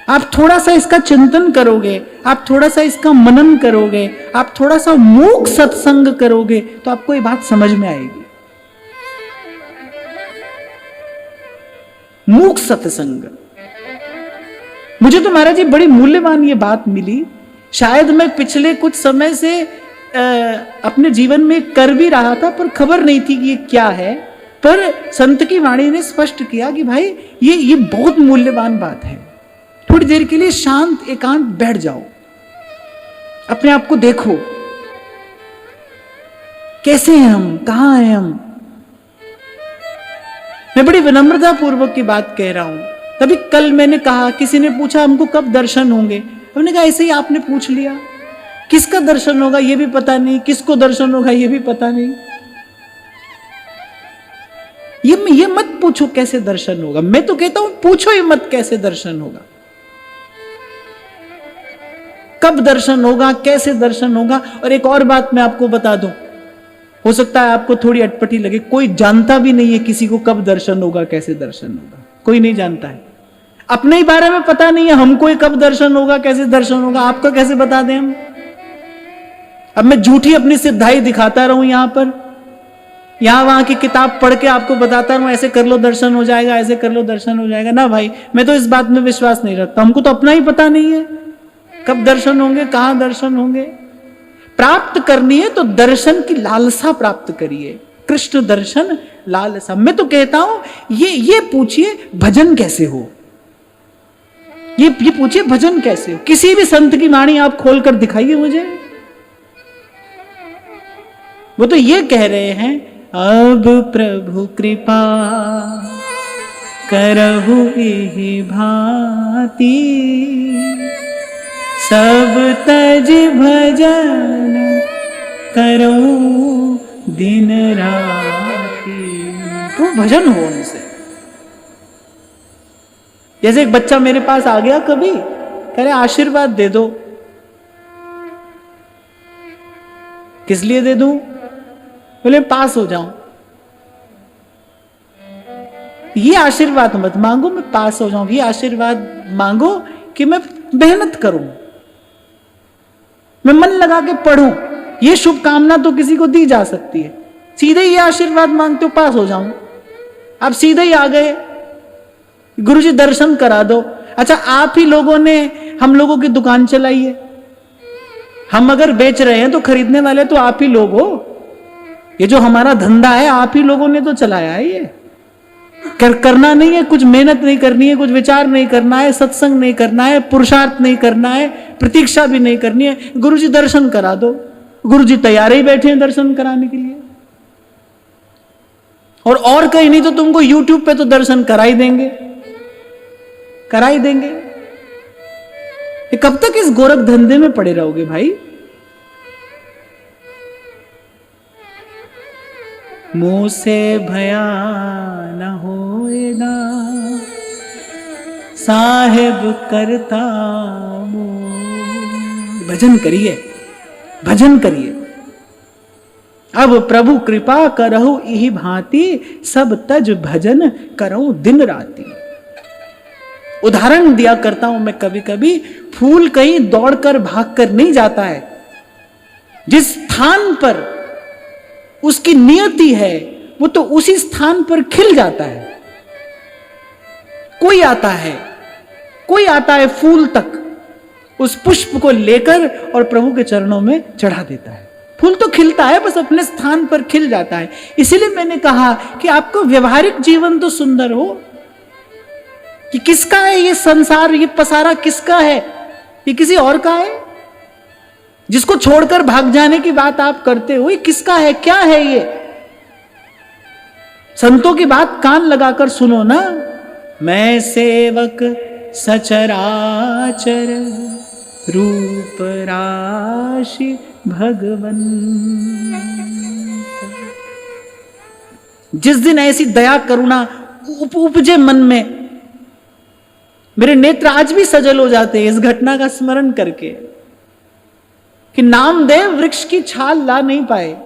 आप थोड़ा सा इसका चिंतन करोगे, आप थोड़ा सा इसका मनन करोगे, आप थोड़ा सा मूक सत्संग करोगे, तो आपको ये बात समझ में आएगी। मूक सत्संग, मुझे तो महाराज जी बड़ी मूल्यवान ये बात मिली। शायद मैं पिछले कुछ समय से अपने जीवन में कर भी रहा था, पर खबर नहीं थी कि ये क्या है। पर संत की वाणी ने स्पष्ट किया कि भाई ये बहुत मूल्यवान बात है। थोड़ी देर के लिए शांत एकांत बैठ जाओ, अपने आप को देखो, कैसे हैं हम, कहां हैं हम। मैं बड़ी विनम्रता पूर्वक की बात कह रहा हूं। तभी कल मैंने कहा, किसी ने पूछा हमको कब दर्शन होंगे, हमने कहा ऐसे ही आपने पूछ लिया। किसका दर्शन होगा ये भी पता नहीं, किसको दर्शन होगा ये भी पता नहीं। ये मत पूछो कैसे दर्शन होगा। मैं तो कहता हूं पूछो ही मत कैसे दर्शन होगा, कब दर्शन होगा, कैसे दर्शन होगा। और एक और बात मैं आपको बता दूं, हो सकता है आपको थोड़ी अटपटी लगे, कोई जानता भी नहीं है किसी को कब दर्शन होगा, कैसे दर्शन होगा, कोई नहीं जानता है। अपने ही बारे में पता नहीं है हमको कब दर्शन होगा, कैसे दर्शन होगा, आपका कैसे बता दें हम। अब मैं झूठी अपनी सिद्धाई दिखाता रहूं यहां पर, यहां वहां की किताब पढ़ के आपको बताता रहूं ऐसे कर लो दर्शन हो जाएगा, ऐसे कर लो दर्शन हो जाएगा। ना भाई, मैं तो इस बात में विश्वास नहीं रखता। हमको तो अपना ही पता नहीं है कब दर्शन होंगे, कहां दर्शन होंगे। प्राप्त करनी है तो दर्शन की लालसा प्राप्त करिए, कृष्ण दर्शन लालसा। मैं तो कहता हूं ये पूछिए भजन कैसे हो, ये पूछिए भजन कैसे हो। किसी भी संत की वाणी आप खोलकर दिखाइए मुझे। वो तो ये कह रहे हैं, अब प्रभु कृपा करहु एहि भांति, सब तज भजन करो दिन राति। तो भजन हो उनसे। जैसे एक बच्चा मेरे पास आ गया कभी, कह रहे आशीर्वाद दे दो। किस लिए दे दूं? बोले पास हो जाऊं। ये आशीर्वाद मत मांगो मैं पास हो जाऊं, ये आशीर्वाद मांगो कि मैं मेहनत करूं, मैं मन लगा के पढ़ूं। ये शुभकामना तो किसी को दी जा सकती है, सीधे ही आशीर्वाद मांगते हो पास हो जाऊं, आप सीधे ही आ गए, गुरुजी दर्शन करा दो। अच्छा, आप ही लोगों ने हम लोगों की दुकान चलाई है, हम अगर बेच रहे हैं तो खरीदने वाले तो आप ही लोग हो। ये जो हमारा धंधा है आप ही लोगों ने तो चलाया है। ये करना नहीं है, कुछ मेहनत नहीं करनी है, कुछ विचार नहीं करना है, सत्संग नहीं करना है, पुरुषार्थ नहीं करना है, प्रतीक्षा भी नहीं करनी है, गुरुजी दर्शन करा दो। गुरुजी तैयार ही बैठे हैं दर्शन कराने के लिए, और कहीं नहीं तो तुमको YouTube पे तो दर्शन करा ही देंगे, करा ही देंगे। ये कब तक इस गोरख धंधे में पड़े रहोगे भाई? मुंह से भया न होएगा, साहेब करता मोह। भजन करिए, भजन करिए। अब प्रभु कृपा करहु इहि भांति, सब तज भजन करहु दिन राति। उदाहरण दिया करता हूं मैं कभी कभी, फूल कहीं दौड़कर भागकर नहीं जाता है। जिस स्थान पर उसकी नियति है वो तो उसी स्थान पर खिल जाता है। कोई आता है फूल तक, उस पुष्प को लेकर और प्रभु के चरणों में चढ़ा देता है। फूल तो खिलता है, बस अपने स्थान पर खिल जाता है। इसीलिए मैंने कहा कि आपको व्यवहारिक जीवन तो सुंदर हो, कि किसका है ये संसार, ये पसारा किसका है, ये किसी और का है। जिसको छोड़कर भाग जाने की बात आप करते हो, ये किसका है, क्या है ये? संतों की बात कान लगाकर सुनो ना। मैं सेवक सचराचर, रूप राशि भगवन। जिस दिन ऐसी दया करुणा उपजे मन में, मेरे नेत्र आज भी सजल हो जाते हैं इस घटना का स्मरण करके, कि नामदेव वृक्ष की छाल ला नहीं पाए।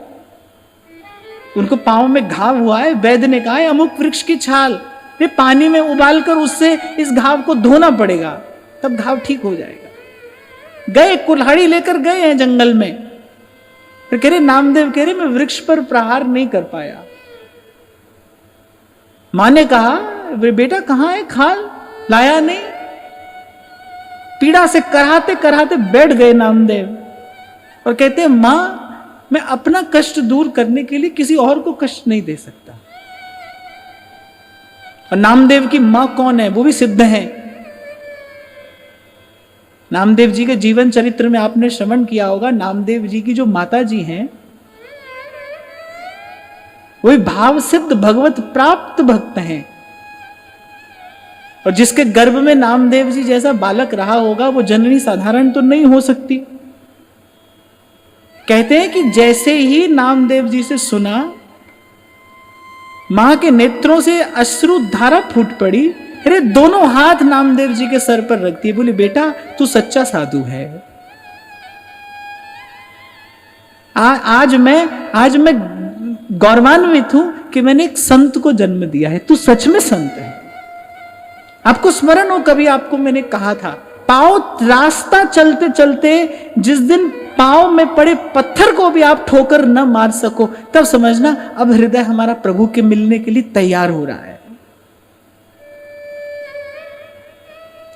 उनको पांव में घाव हुआ है, वैद्य ने कहा है अमुक वृक्ष की छाल, ये पानी में उबालकर उससे इस घाव को धोना पड़ेगा, तब घाव ठीक हो जाएगा। गए, कुल्हाड़ी लेकर गए हैं जंगल में, फिर कह रहे नामदेव कह रहे मैं वृक्ष पर प्रहार नहीं कर पाया। मां ने कहा बेटा कहां है खाल, लाया नहीं। पीड़ा से कराहते कराहते बैठ गए नामदेव और कहते हैं मां, मैं अपना कष्ट दूर करने के लिए किसी और को कष्ट नहीं दे सकता। और नामदेव की मां कौन है, वो भी सिद्ध है। नामदेव जी के जीवन चरित्र में आपने श्रवण किया होगा, नामदेव जी की जो माता जी हैं वही भाव सिद्ध भगवत प्राप्त भक्त हैं। और जिसके गर्भ में नामदेव जी जैसा बालक रहा होगा वो जननी साधारण तो नहीं हो सकती। कहते हैं कि जैसे ही नामदेव जी से सुना, मां के नेत्रों से अश्रु धारा फूट पड़ी। अरे दोनों हाथ नामदेव जी के सर पर रख दिए, बोली बेटा तू सच्चा साधु है। आज मैं गौरवान्वित हूं कि मैंने एक संत को जन्म दिया है, तू सच में संत है। आपको स्मरण हो कभी आपको मैंने कहा था, पांव रास्ता चलते चलते जिस दिन पांव में पड़े पत्थर को भी आप ठोकर न मार सको, तब समझना अब हृदय हमारा प्रभु के मिलने के लिए तैयार हो रहा है।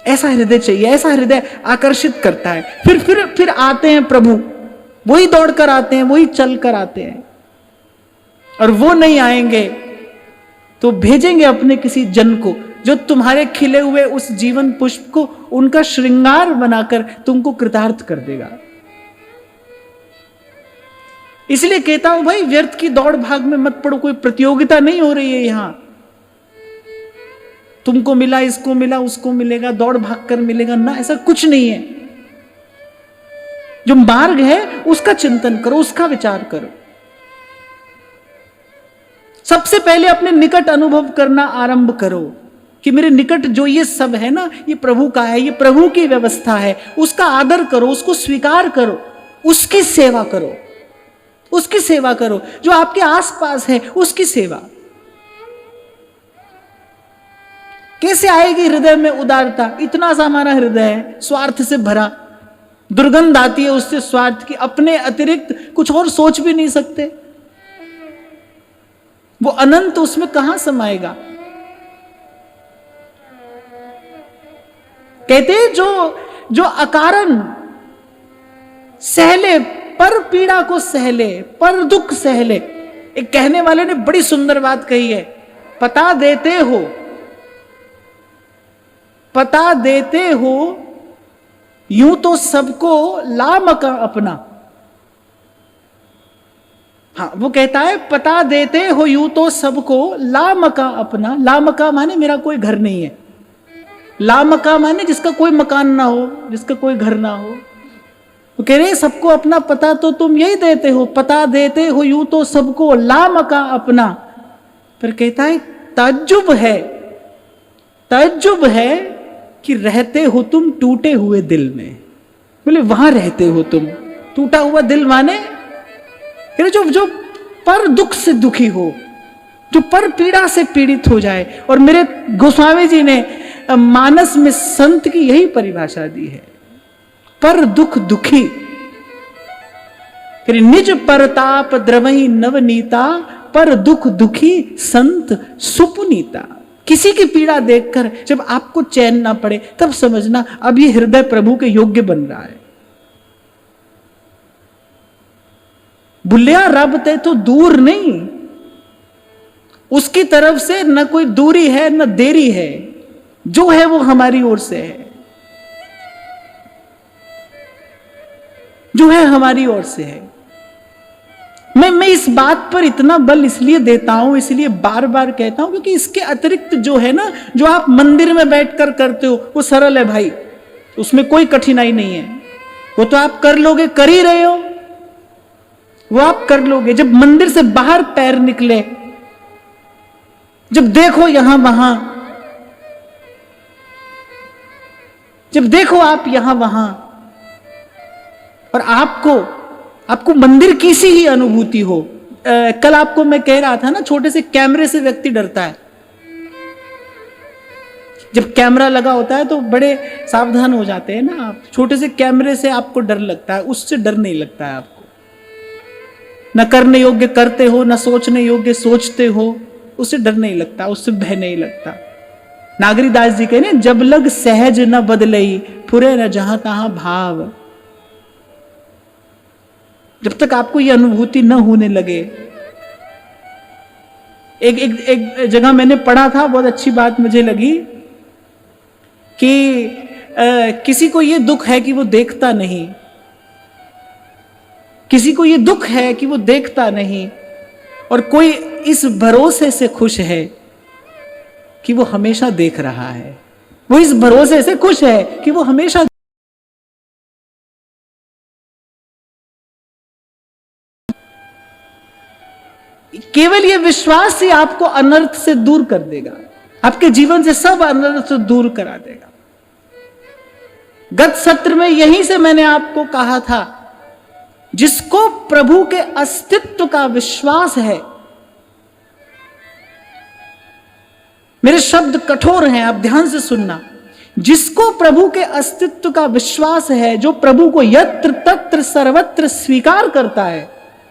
ऐसा हृदय चाहिए, ऐसा हृदय आकर्षित करता है। फिर आते हैं प्रभु, वही दौड़कर आते हैं, वही चलकर आते हैं। और वो नहीं आएंगे तो भेजेंगे अपने किसी जन को जो तुम्हारे खिले हुए उस जीवन पुष्प को उनका श्रृंगार बनाकर तुमको कृतार्थ कर देगा। इसलिए कहता हूं भाई, व्यर्थ की दौड़ भाग में मत पड़ो। कोई प्रतियोगिता नहीं हो रही है यहां, तुमको मिला, इसको मिला, उसको मिलेगा, दौड़ भाग कर मिलेगा ना, ऐसा कुछ नहीं है। जो मार्ग है उसका चिंतन करो, उसका विचार करो। सबसे पहले अपने निकट अनुभव करना आरंभ करो कि मेरे निकट जो ये सब है ना, ये प्रभु का है, ये प्रभु की व्यवस्था है। उसका आदर करो, उसको स्वीकार करो, उसकी सेवा करो, उसकी सेवा करो। जो आपके आसपास है उसकी सेवा। कैसे आएगी हृदय में उदारता? इतना सा हमारा हृदय है स्वार्थ से भरा, दुर्गंध आती है उससे स्वार्थ की, अपने अतिरिक्त कुछ और सोच भी नहीं सकते। वो अनंत उसमें कहां समाएगा? कहते जो जो अकारण सहले, पर पीड़ा को सहले, पर दुख सहले। एक कहने वाले ने बड़ी सुंदर बात कही है, पता देते हो, पता देते हो यूं तो सबको लामका अपना। हाँ, वो कहता है पता देते हो यूं तो सबको लामका अपना। लामका माने मेरा कोई घर नहीं है, लामका माने जिसका कोई मकान ना हो, जिसका कोई घर ना हो। तो कह रहे सबको अपना पता तो तुम यही देते हो, पता देते हो यूं तो सबको लामका अपना। पर कहता है ताज्जुब है, ताज्जुब है कि रहते हो तुम टूटे हुए दिल में। बोले वहां रहते हो तुम, टूटा हुआ दिल माने जो जो पर दुख से दुखी हो, जो पर पीड़ा से पीड़ित हो जाए। और मेरे गोस्वामी जी ने मानस में संत की यही परिभाषा दी है, पर दुख दुखी। फिर निज परताप द्रवही नवनीता, पर दुख दुखी संत सुपुनीता। किसी की पीड़ा देखकर जब आपको चैन ना पड़े तब समझना अब ये हृदय प्रभु के योग्य बन रहा है। भुलिया रब ते तो दूर नहीं, उसकी तरफ से न कोई दूरी है न देरी है, जो है वो हमारी ओर से है, जो है हमारी ओर से है। मैं इस बात पर इतना बल इसलिए देता हूं, इसलिए बार बार कहता हूं, क्योंकि इसके अतिरिक्त जो है ना, जो आप मंदिर में बैठकर करते हो वो सरल है भाई, उसमें कोई कठिनाई नहीं है, वो तो आप कर लोगे, कर ही रहे हो, वो आप कर लोगे। जब मंदिर से बाहर पैर निकले, जब देखो यहां वहां, जब देखो आप यहां वहां, और आपको मंदिर की सी ही अनुभूति हो। कल आपको मैं कह रहा था ना, छोटे से कैमरे से व्यक्ति डरता है। जब कैमरा लगा होता है तो बड़े सावधान हो जाते हैं ना आप। छोटे से कैमरे से आपको डर लगता है, उससे डर नहीं लगता है आपको। न करने योग्य करते हो, न सोचने योग्य सोचते हो, उससे डर नहीं लगता, उससे भय नहीं लगता। नागरीदास जी कहने जब लग सहज न बदलई, फुरे न जहां तहां भाव। जब तक आपको यह अनुभूति न होने लगे। एक जगह मैंने पढ़ा था, बहुत अच्छी बात मुझे लगी कि किसी को यह दुख है कि वो देखता नहीं, किसी को यह दुख है कि वो देखता नहीं, और कोई इस भरोसे से खुश है कि वो हमेशा देख रहा है। वो इस भरोसे से खुश है कि वो हमेशा, केवल ये विश्वास ही आपको अनर्थ से दूर कर देगा, आपके जीवन से सब अनर्थ से दूर करा देगा। गत सत्र में यहीं से मैंने आपको कहा था, जिसको प्रभु के अस्तित्व का विश्वास है, मेरे शब्द कठोर हैं, आप ध्यान से सुनना, जिसको प्रभु के अस्तित्व का विश्वास है, जो प्रभु को यत्र तत्र सर्वत्र स्वीकार करता है,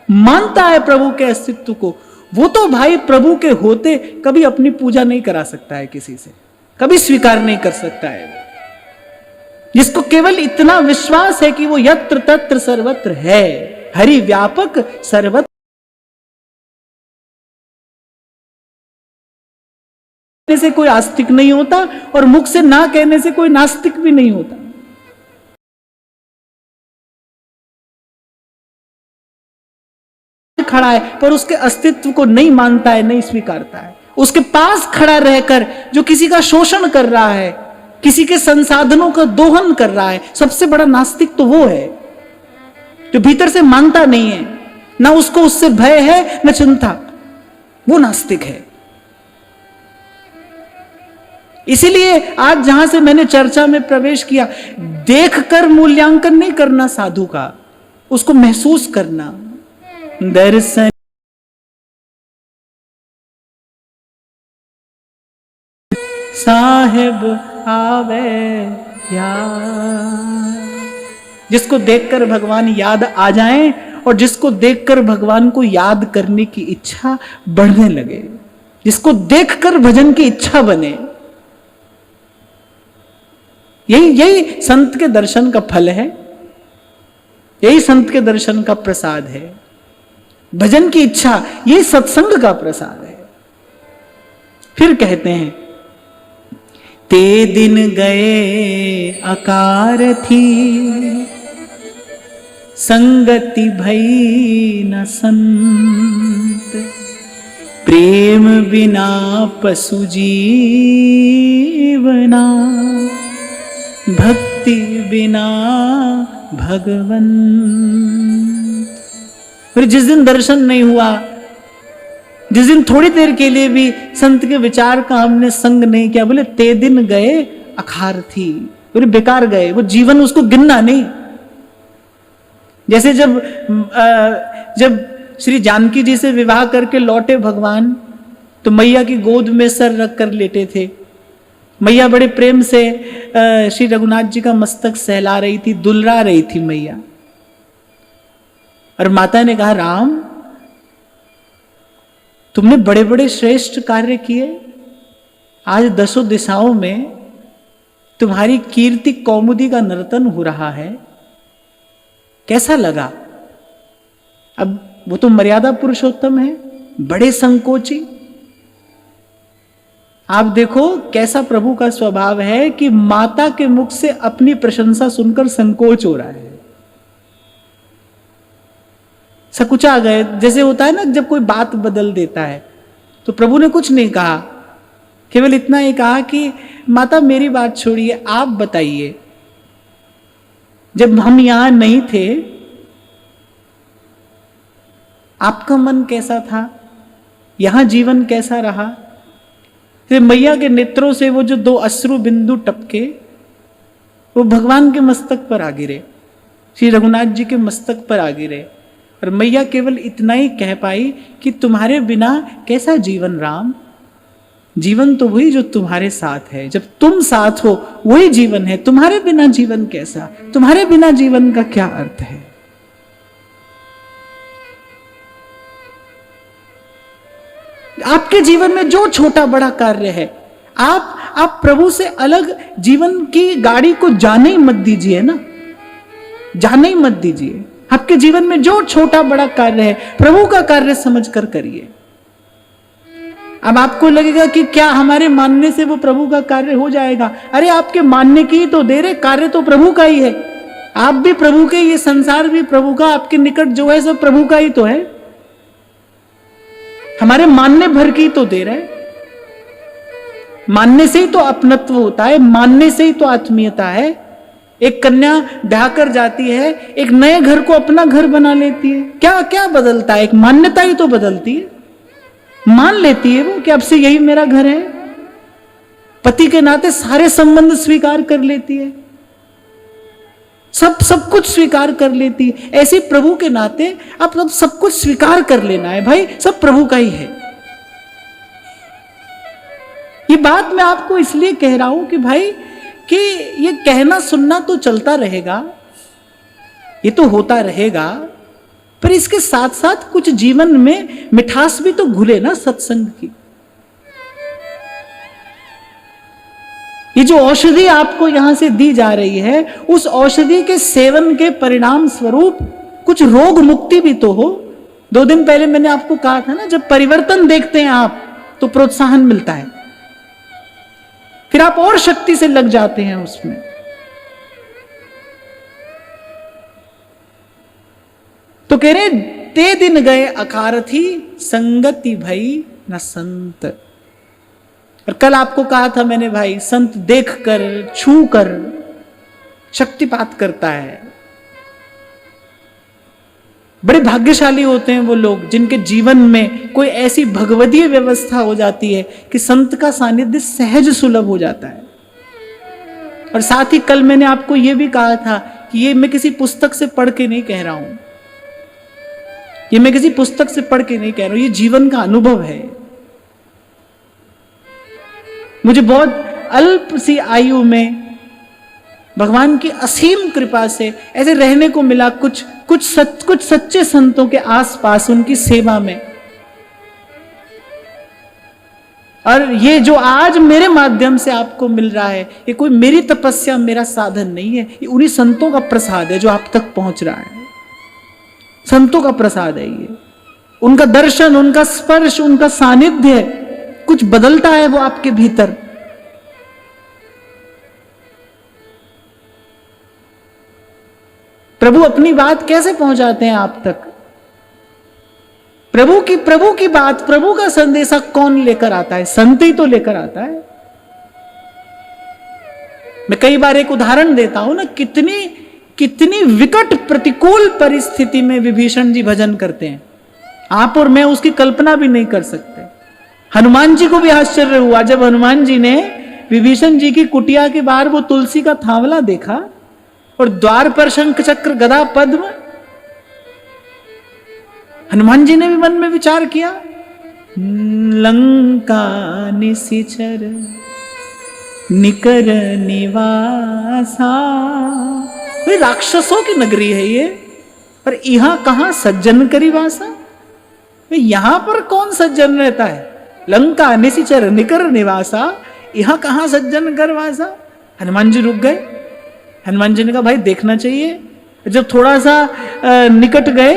मानता है प्रभु के अस्तित्व को, वो तो भाई प्रभु के होते कभी अपनी पूजा नहीं करा सकता है, किसी से कभी स्वीकार नहीं कर सकता है। जिसको केवल इतना विश्वास है कि वो यत्र तत्र सर्वत्र है, हरि व्यापक सर्वत्र, से कोई आस्तिक नहीं होता और मुख से ना कहने से कोई नास्तिक भी नहीं होता। खड़ा है पर उसके अस्तित्व को नहीं मानता है, नहीं स्वीकारता है। उसके पास खड़ा रहकर जो किसी का शोषण कर रहा है, किसी के संसाधनों का दोहन कर रहा है, सबसे बड़ा नास्तिक तो वो है जो भीतर से मानता नहीं है, ना उसको उससे भय है न चिंता, वो नास्तिक है। इसीलिए आज जहां से मैंने चर्चा में प्रवेश किया, देखकर मूल्यांकन नहीं करना साधु का, उसको महसूस करना। दर्शन साहिब आवे याद, जिसको देखकर भगवान याद आ जाएं और जिसको देखकर भगवान को याद करने की इच्छा बढ़ने लगे, जिसको देखकर भजन की इच्छा बने। यही संत के दर्शन का फल है, यही संत के दर्शन का प्रसाद है। भजन की इच्छा, यही सत्संग का प्रसाद है। फिर कहते हैं, ते दिन गए अकार थी, संगति भई न संत, प्रेम बिना पशु जीवना, भक्ति बिना भगवन। फिर जिस दिन दर्शन नहीं हुआ, जिस दिन थोड़ी देर के लिए भी संत के विचार का हमने संग नहीं किया, बोले ते दिन गए अखार थी, बोले बेकार गए, वो जीवन उसको गिनना नहीं। जैसे जब श्री जानकी जी से विवाह करके लौटे भगवान, तो मैया की गोद में सर रख कर लेटे थे। मैया बड़े प्रेम से श्री रघुनाथ जी का मस्तक सहला रही थी, दुलरा रही थी मैया। और माता ने कहा, राम तुमने बड़े बड़े श्रेष्ठ कार्य किए, आज दसों दिशाओं में तुम्हारी कीर्ति कौमुदी का नर्तन हो रहा है, कैसा लगा? अब वो तो मर्यादा पुरुषोत्तम है, बड़े संकोची। आप देखो कैसा प्रभु का स्वभाव है कि माता के मुख से अपनी प्रशंसा सुनकर संकोच हो रहा है, सकुचा गए। जैसे होता है ना, जब कोई बात बदल देता है, तो प्रभु ने कुछ नहीं कहा, केवल इतना ही कहा कि माता मेरी बात छोड़िए, आप बताइए, जब हम यहां नहीं थे आपका मन कैसा था, यहां जीवन कैसा रहा? फिर मैया के नेत्रों से वो जो 2 अश्रु बिंदु टपके, वो भगवान के मस्तक पर आ गिरे, श्री रघुनाथ जी के मस्तक पर आ गिरे। और मैया केवल इतना ही कह पाई कि तुम्हारे बिना कैसा जीवन राम? जीवन तो वही जो तुम्हारे साथ है, जब तुम साथ हो वही जीवन है, तुम्हारे बिना जीवन कैसा? तुम्हारे बिना जीवन का क्या अर्थ है? आपके जीवन में जो छोटा बड़ा कार्य है, आप प्रभु से अलग जीवन की गाड़ी को जाने ही मत दीजिए ना, जाने ही मत दीजिए। आपके जीवन में जो छोटा बड़ा कार्य है, प्रभु का कार्य समझकर करिए। अब आपको लगेगा कि क्या हमारे मानने से वो प्रभु का कार्य हो जाएगा? अरे आपके मानने की ही तो देर है, कार्य तो प्रभु का ही है। आप भी प्रभु के, ये संसार भी प्रभु का, आपके निकट जो है सब प्रभु का ही तो है। हमारे मानने भर की तो देर है। मानने से ही तो अपनत्व होता है, मानने से ही तो आत्मीयता है। एक कन्या ब्याह कर जाती है, एक नए घर को अपना घर बना लेती है, क्या क्या बदलता है? एक मान्यता ही तो बदलती है, मान लेती है वो कि अब से यही मेरा घर है। पति के नाते सारे संबंध स्वीकार कर लेती है, सब कुछ स्वीकार कर लेती है। ऐसे प्रभु के नाते अब सब कुछ स्वीकार कर लेना है, भाई सब प्रभु का ही है। ये बात मैं आपको इसलिए कह रहा हूं कि भाई कि ये कहना सुनना तो चलता रहेगा, ये तो होता रहेगा, पर इसके साथ साथ कुछ जीवन में मिठास भी तो घुले ना सत्संग की। ये जो औषधि आपको यहां से दी जा रही है, उस औषधि के सेवन के परिणाम स्वरूप कुछ रोग मुक्ति भी तो हो। 2 दिन पहले मैंने आपको कहा था ना, जब परिवर्तन देखते हैं आप तो प्रोत्साहन मिलता है, फिर आप और शक्ति से लग जाते हैं उसमें। तो कह रहे ते दिन गए अकारथी, संगति भई न संत। और कल आपको कहा था मैंने भाई, संत देखकर छू कर शक्तिपात करता है। बड़े भाग्यशाली होते हैं वो लोग जिनके जीवन में कोई ऐसी भगवदीय व्यवस्था हो जाती है कि संत का सानिध्य सहज सुलभ हो जाता है। और साथ ही कल मैंने आपको यह भी कहा था कि ये मैं किसी पुस्तक से पढ़ के नहीं कह रहा हूं, ये मैं किसी पुस्तक से पढ़ के नहीं कह रहा हूं, ये जीवन का अनुभव है। मुझे बहुत अल्प सी आयु में भगवान की असीम कृपा से ऐसे रहने को मिला कुछ कुछ सच्चे संतों के आसपास उनकी सेवा में। और ये जो आज मेरे माध्यम से आपको मिल रहा है, ये कोई मेरी तपस्या मेरा साधन नहीं है, ये उन्हीं संतों का प्रसाद है जो आप तक पहुंच रहा है। संतों का प्रसाद है ये, उनका दर्शन, उनका स्पर्श, उनका सानिध्य, कुछ बदलता है वो आपके भीतर। प्रभु अपनी बात कैसे पहुंचाते हैं आप तक? प्रभु की बात, प्रभु का संदेशा कौन लेकर आता है? संत ही तो लेकर आता है। मैं कई बार एक उदाहरण देता हूं ना, कितनी विकट प्रतिकूल परिस्थिति में विभीषण जी भजन करते हैं। आप और मैं उसकी कल्पना भी नहीं कर सकते। हनुमान जी को भी आश्चर्य हुआ जब हनुमान जी ने विभीषण जी की कुटिया के बाहर वो तुलसी का थावला देखा और द्वार पर शंख चक्र गदा पद्म। हनुमान जी ने भी मन में विचार किया, लंका निशिचर निकर निवासा, भाई राक्षसों की नगरी है ये, पर यहां कहां सज्जन करी वासा? यहां पर कौन सज्जन रहता है? लंका निशिचर निकर निवासा, यहां कहां सज्जन कर वासा? हनुमान जी रुक गए। हनुमान जी ने कहा भाई देखना चाहिए। जब थोड़ा सा निकट गए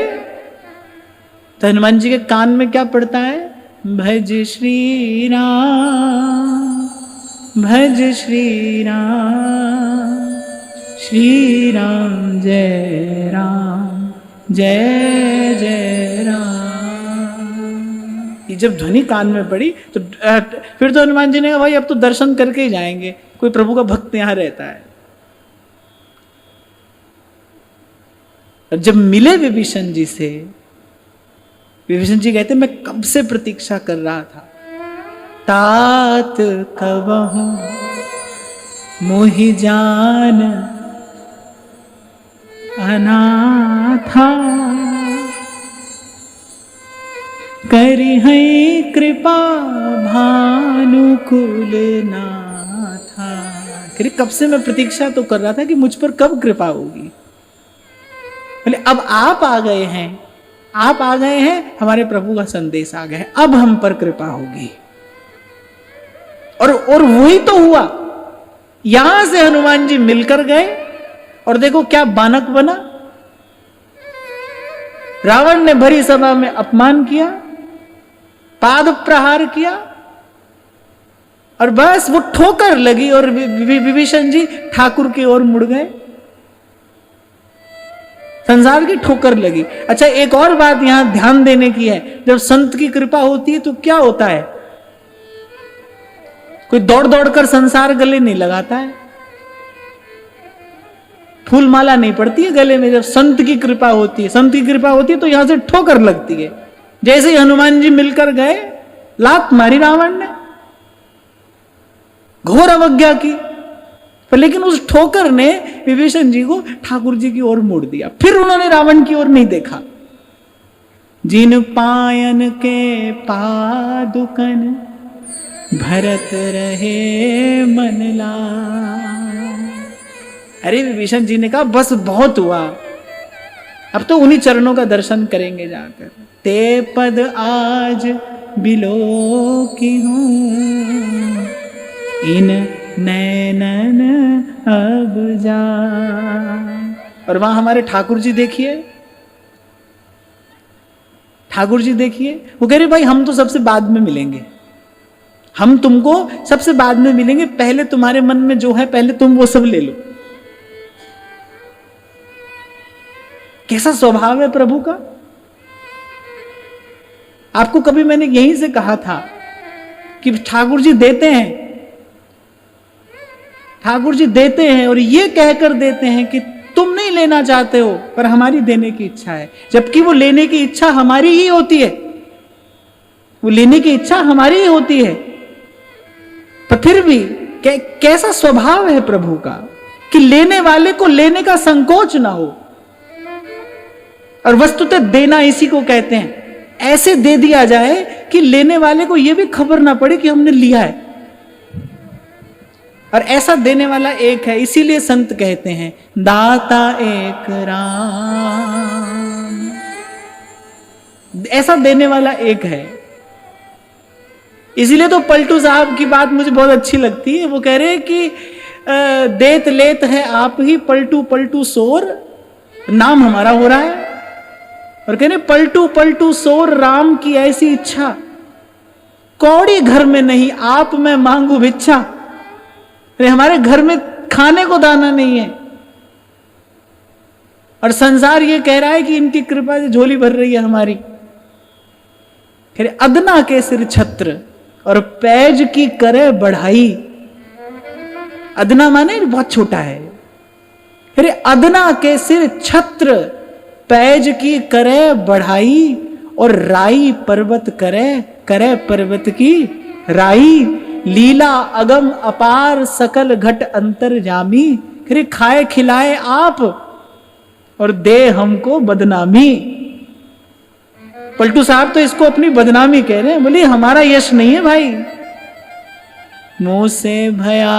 तो हनुमान जी के कान में क्या पड़ता है? भज श्री राम, भज श्री राम, श्री राम जय राम, जय जय राम। ये जब ध्वनि कान में पड़ी तो फिर तो हनुमान जी ने कहा भाई अब तो दर्शन करके ही जाएंगे, कोई प्रभु का भक्त यहां रहता है। और जब मिले विभीषण जी से, विभीषण जी कहते मैं कब से प्रतीक्षा कर रहा था, तात कबहु मोहि जान अनाथा, करि है कृपा भानुकुल नाथा। कब से मैं प्रतीक्षा तो कर रहा था कि मुझ पर कब कृपा होगी। बोले अब आप आ गए हैं, आप आ गए हैं, हमारे प्रभु का संदेश आ गया है, अब हम पर कृपा होगी। और वही तो हुआ। यहां से हनुमान जी मिलकर गए और देखो क्या बानक बना। रावण ने भरी सभा में अपमान किया, पाद प्रहार किया और बस वो ठोकर लगी और विभीषण जी ठाकुर की ओर मुड़ गए। संसार की ठोकर लगी। अच्छा एक और बात यहां ध्यान देने की है, जब संत की कृपा होती है तो क्या होता है? कोई दौड़ दौड़ कर संसार गले नहीं लगाता है, फूल माला नहीं पड़ती है गले में। जब संत की कृपा होती है, संत की कृपा होती है तो यहां से ठोकर लगती है। जैसे ही हनुमान जी मिलकर गए, लात मारी रावण ने, घोर अवज्ञा की, पर लेकिन उस ठोकर ने विभीषण जी को ठाकुर जी की ओर मोड़ दिया। फिर उन्होंने रावण की ओर नहीं देखा। जिन पायन के पादुकन भरत रहे मन लान। अरे विभीषण जी ने कहा बस बहुत हुआ, अब तो उन्हीं चरणों का दर्शन करेंगे जाकर। ते पद आज बिलो की हूं, इन नैनन अब जा। और वहां हमारे ठाकुर जी देखिए, ठाकुर जी देखिए, वो कह रहे भाई हम तो सबसे बाद में मिलेंगे, हम तुमको सबसे बाद में मिलेंगे, पहले तुम्हारे मन में जो है पहले तुम वो सब ले लो। कैसा स्वभाव है प्रभु का। आपको कभी मैंने यहीं से कहा था कि ठाकुर जी देते हैं, ठाकुर जी देते हैं और ये कहकर देते हैं कि तुम नहीं लेना चाहते हो पर हमारी देने की इच्छा है, जबकि वो लेने की इच्छा हमारी ही होती है, वो लेने की इच्छा हमारी ही होती है। पर फिर भी कैसा स्वभाव है प्रभु का कि लेने वाले को लेने का संकोच ना हो। और वस्तुतः देना इसी को कहते हैं, ऐसे दे दिया जाए कि लेने वाले को यह भी खबर ना पड़े कि हमने लिया है। और ऐसा देने वाला एक है, इसीलिए संत कहते हैं दाता एक राम। ऐसा देने वाला एक है। इसीलिए तो पलटू साहब की बात मुझे बहुत अच्छी लगती है। वो कह रहे हैं कि देत लेत है आप ही, पलटू पलटू शोर नाम हमारा हो रहा है। और कह रहे पलटू पलटू शोर राम की ऐसी इच्छा, कौड़ी घर में नहीं आप मैं मांगू भिक्षा। अरे हमारे घर में खाने को दाना नहीं है और संसार ये कह रहा है कि इनकी कृपा से झोली भर रही है हमारी। कह रहे अदना के सिर छत्र और पैज की करे बढ़ाई। अदना माने बहुत छोटा है। अरे अदना के सिर छत्र पैज की करे बढ़ाई और राई पर्वत करे करे पर्वत की राई। लीला अगम अपार सकल घट अंतर जामी। अरे खाए खिलाए आप और दे हमको बदनामी। पलटू साहब तो इसको अपनी बदनामी कह रहे हैं। बोले हमारा यश नहीं है भाई, मुंह से भया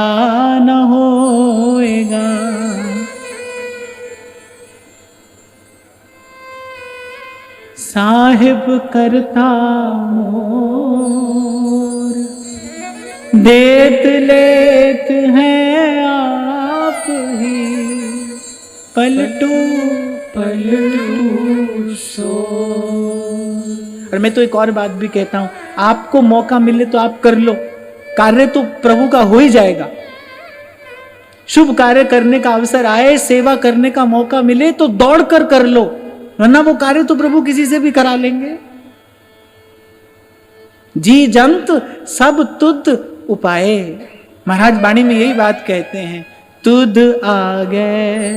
न होएगा। साहिब करता मोर देत लेत हैं आप ही, पलटू पलटू सो। और मैं तो एक और बात भी कहता हूं, आपको मौका मिले तो आप कर लो, कार्य तो प्रभु का हो ही जाएगा। शुभ कार्य करने का अवसर आए, सेवा करने का मौका मिले तो दौड़कर कर लो, वरना वो कार्य तो प्रभु किसी से भी करा लेंगे। जी जंत सब तुद उपाय। महाराज वाणी में यही बात कहते हैं, तुद आ गए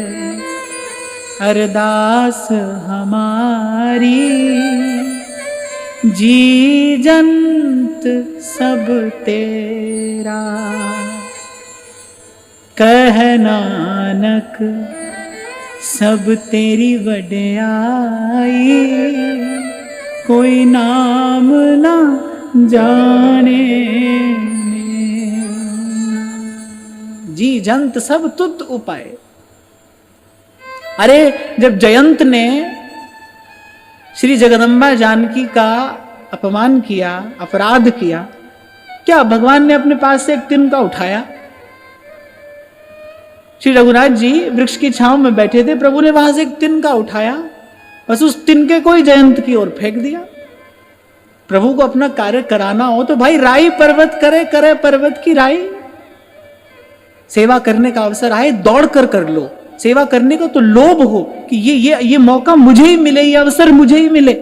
अरदास हमारी, जी जंत सब तेरा। कह नानक सब तेरी वड्याई, कोई नाम ना जाने। जी जंत सब तुद उपाय। अरे जब जयंत ने श्री जगदम्बा जानकी का अपमान किया, अपराध किया, क्या भगवान ने अपने पास से एक तिनका उठाया? श्री रघुनाथ जी वृक्ष की छांव में बैठे थे, प्रभु ने वहां से एक तिनका उठाया, बस उस तिनके को ही जयंत की ओर फेंक दिया। प्रभु को अपना कार्य कराना हो तो भाई राई पर्वत करे, करे पर्वत की राई। सेवा करने का अवसर आए दौड़ कर लो। सेवा करने का तो लोभ हो कि ये मौका मुझे ही मिले, ये अवसर मुझे ही मिले।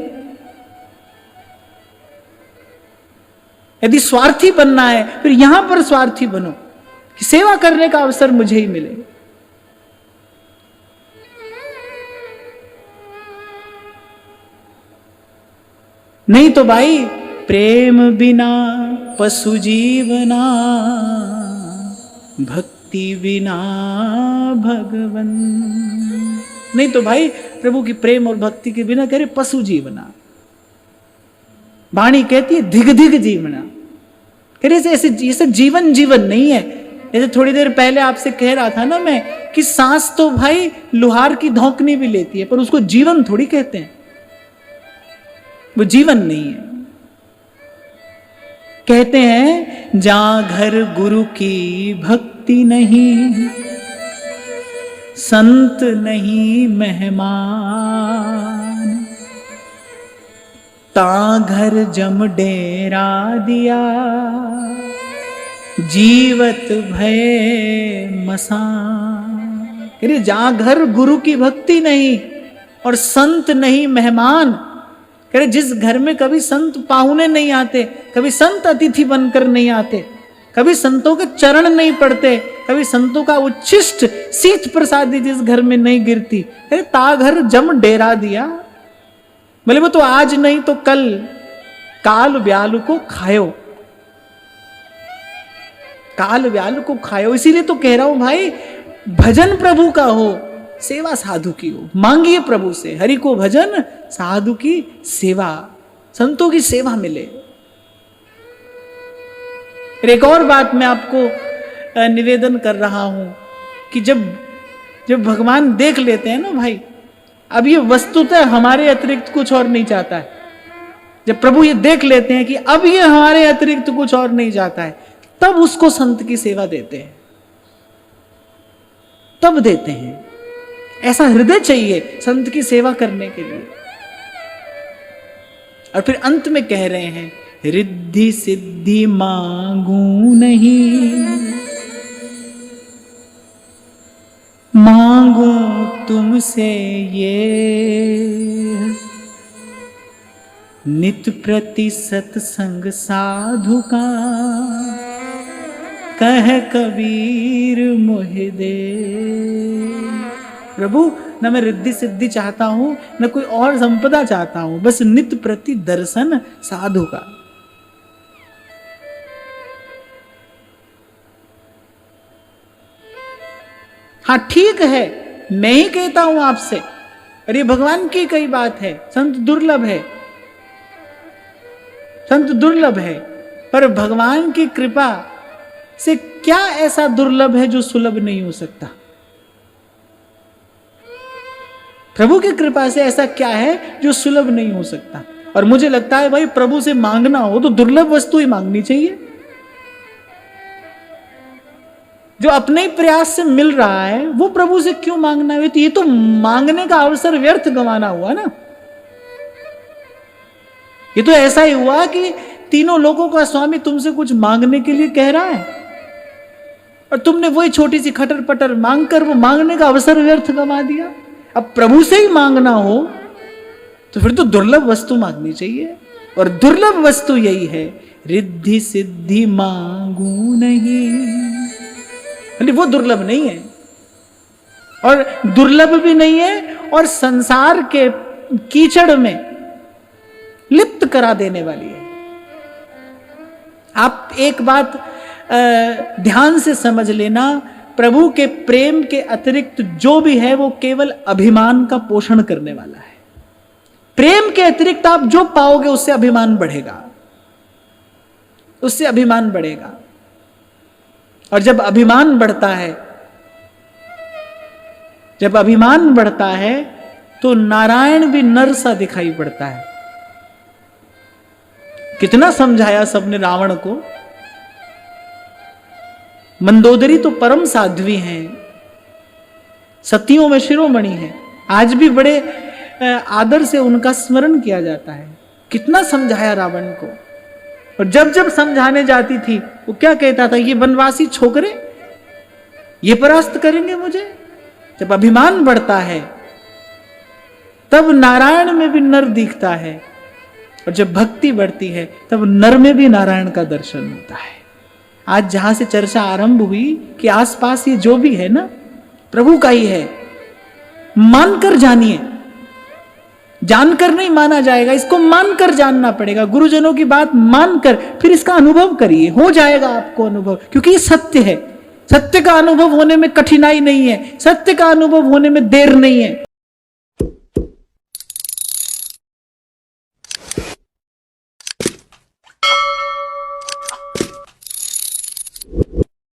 यदि स्वार्थी बनना है फिर यहां पर स्वार्थी बनो कि सेवा करने का अवसर मुझे ही मिले। नहीं तो भाई प्रेम बिना पशु जीवना, भक्ति बिना भगवन। नहीं तो भाई प्रभु की प्रेम और भक्ति के बिना कह रहे पशु जीवना। वाणी कहती है धिग धिग जीवना। कह रहे ऐसे जीवन जीवन नहीं है। जैसे थोड़ी देर पहले आपसे कह रहा था ना मैं कि सांस तो भाई लुहार की धौंकनी भी लेती है, पर उसको जीवन थोड़ी कहते हैं, वो जीवन नहीं है। कहते हैं जहां घर गुरु की भक्ति नहीं, संत नहीं मेहमान, ता घर जम डेरा दिया, जीवत भय मसान। अरे जहां घर गुरु की भक्ति नहीं और संत नहीं मेहमान, कह रहे जिस घर में कभी संत पाहुने नहीं आते, कभी संत अतिथि बनकर नहीं आते, कभी संतों के चरण नहीं पड़ते, कभी संतों का उच्छिष्ट शीत प्रसादी जिस घर में नहीं गिरती, अरे ता घर जम डेरा दिया। बोले वो तो आज नहीं तो कल काल व्याल को खायो, काल व्याल को खायो। इसीलिए तो कह रहा हूं भाई भजन प्रभु का हो, सेवा साधु की हो। मांगिए प्रभु से, हरि को भजन साधु की सेवा, संतों की सेवा मिले। एक और बात मैं आपको निवेदन कर रहा हूं कि जब भगवान देख लेते हैं ना भाई, अब ये वस्तुतः हमारे अतिरिक्त कुछ और नहीं चाहता है। जब प्रभु ये देख लेते हैं कि अब ये हमारे अतिरिक्त कुछ और नहीं जाता है, तब उसको संत की सेवा देते हैं, तब देते हैं। ऐसा हृदय चाहिए संत की सेवा करने के लिए। और फिर अंत में कह रहे हैं, रिद्धि सिद्धि मांगू नहीं, मांगू तुमसे ये, नित प्रति सत्संग साधु का, कह कबीर मोहि दे। प्रभु, न मैं रिद्धि सिद्धि चाहता हूं, न कोई और संपदा चाहता हूं, बस नित प्रति दर्शन साधु का। हाँ ठीक है, मैं ही कहता हूं आपसे, अरे भगवान की कई बात है, संत दुर्लभ है, संत दुर्लभ है, पर भगवान की कृपा से क्या ऐसा दुर्लभ है जो सुलभ नहीं हो सकता? प्रभु की कृपा से ऐसा क्या है जो सुलभ नहीं हो सकता? और मुझे लगता है भाई, प्रभु से मांगना हो तो दुर्लभ वस्तु ही मांगनी चाहिए। जो अपने ही प्रयास से मिल रहा है वो प्रभु से क्यों मांगना है? तो ये तो मांगने का अवसर व्यर्थ गंवाना हुआ ना। ये तो ऐसा ही हुआ कि तीनों लोगों का स्वामी तुमसे कुछ मांगने के लिए कह रहा है और तुमने वही छोटी सी खटर पटर मांगकर वो मांगने का अवसर व्यर्थ गंवा दिया। अब प्रभु से ही मांगना हो तो फिर तो दुर्लभ वस्तु मांगनी चाहिए, और दुर्लभ वस्तु यही है, रिद्धि सिद्धि मांगू नहीं। वो दुर्लभ नहीं है, और दुर्लभ भी नहीं है, और संसार के कीचड़ में लिप्त करा देने वाली है। आप एक बात ध्यान से समझ लेना, प्रभु के प्रेम के अतिरिक्त जो भी है वो केवल अभिमान का पोषण करने वाला है। प्रेम के अतिरिक्त आप जो पाओगे उससे अभिमान बढ़ेगा, उससे अभिमान बढ़ेगा। और जब अभिमान बढ़ता है, जब अभिमान बढ़ता है तो नारायण भी नर सा दिखाई पड़ता है। कितना समझाया सबने रावण को। मंदोदरी तो परम साध्वी हैं, सतियों में शिरोमणि हैं, आज भी बड़े आदर से उनका स्मरण किया जाता है। कितना समझाया रावण को, और जब जब समझाने जाती थी वो क्या कहता था, ये वनवासी छोकरे ये परास्त करेंगे मुझे। जब अभिमान बढ़ता है तब नारायण में भी नर दिखता है, और जब भक्ति बढ़ती है तब नर में भी नारायण का दर्शन होता है। आज जहां से चर्चा आरंभ हुई कि आसपास ये जो भी है ना प्रभु का ही है, मानकर जानिए। जानकर नहीं माना जाएगा, इसको मानकर जानना पड़ेगा। गुरुजनों की बात मानकर फिर इसका अनुभव करिए, हो जाएगा आपको अनुभव, क्योंकि ये सत्य है। सत्य का अनुभव होने में कठिनाई नहीं है, सत्य का अनुभव होने में देर नहीं है।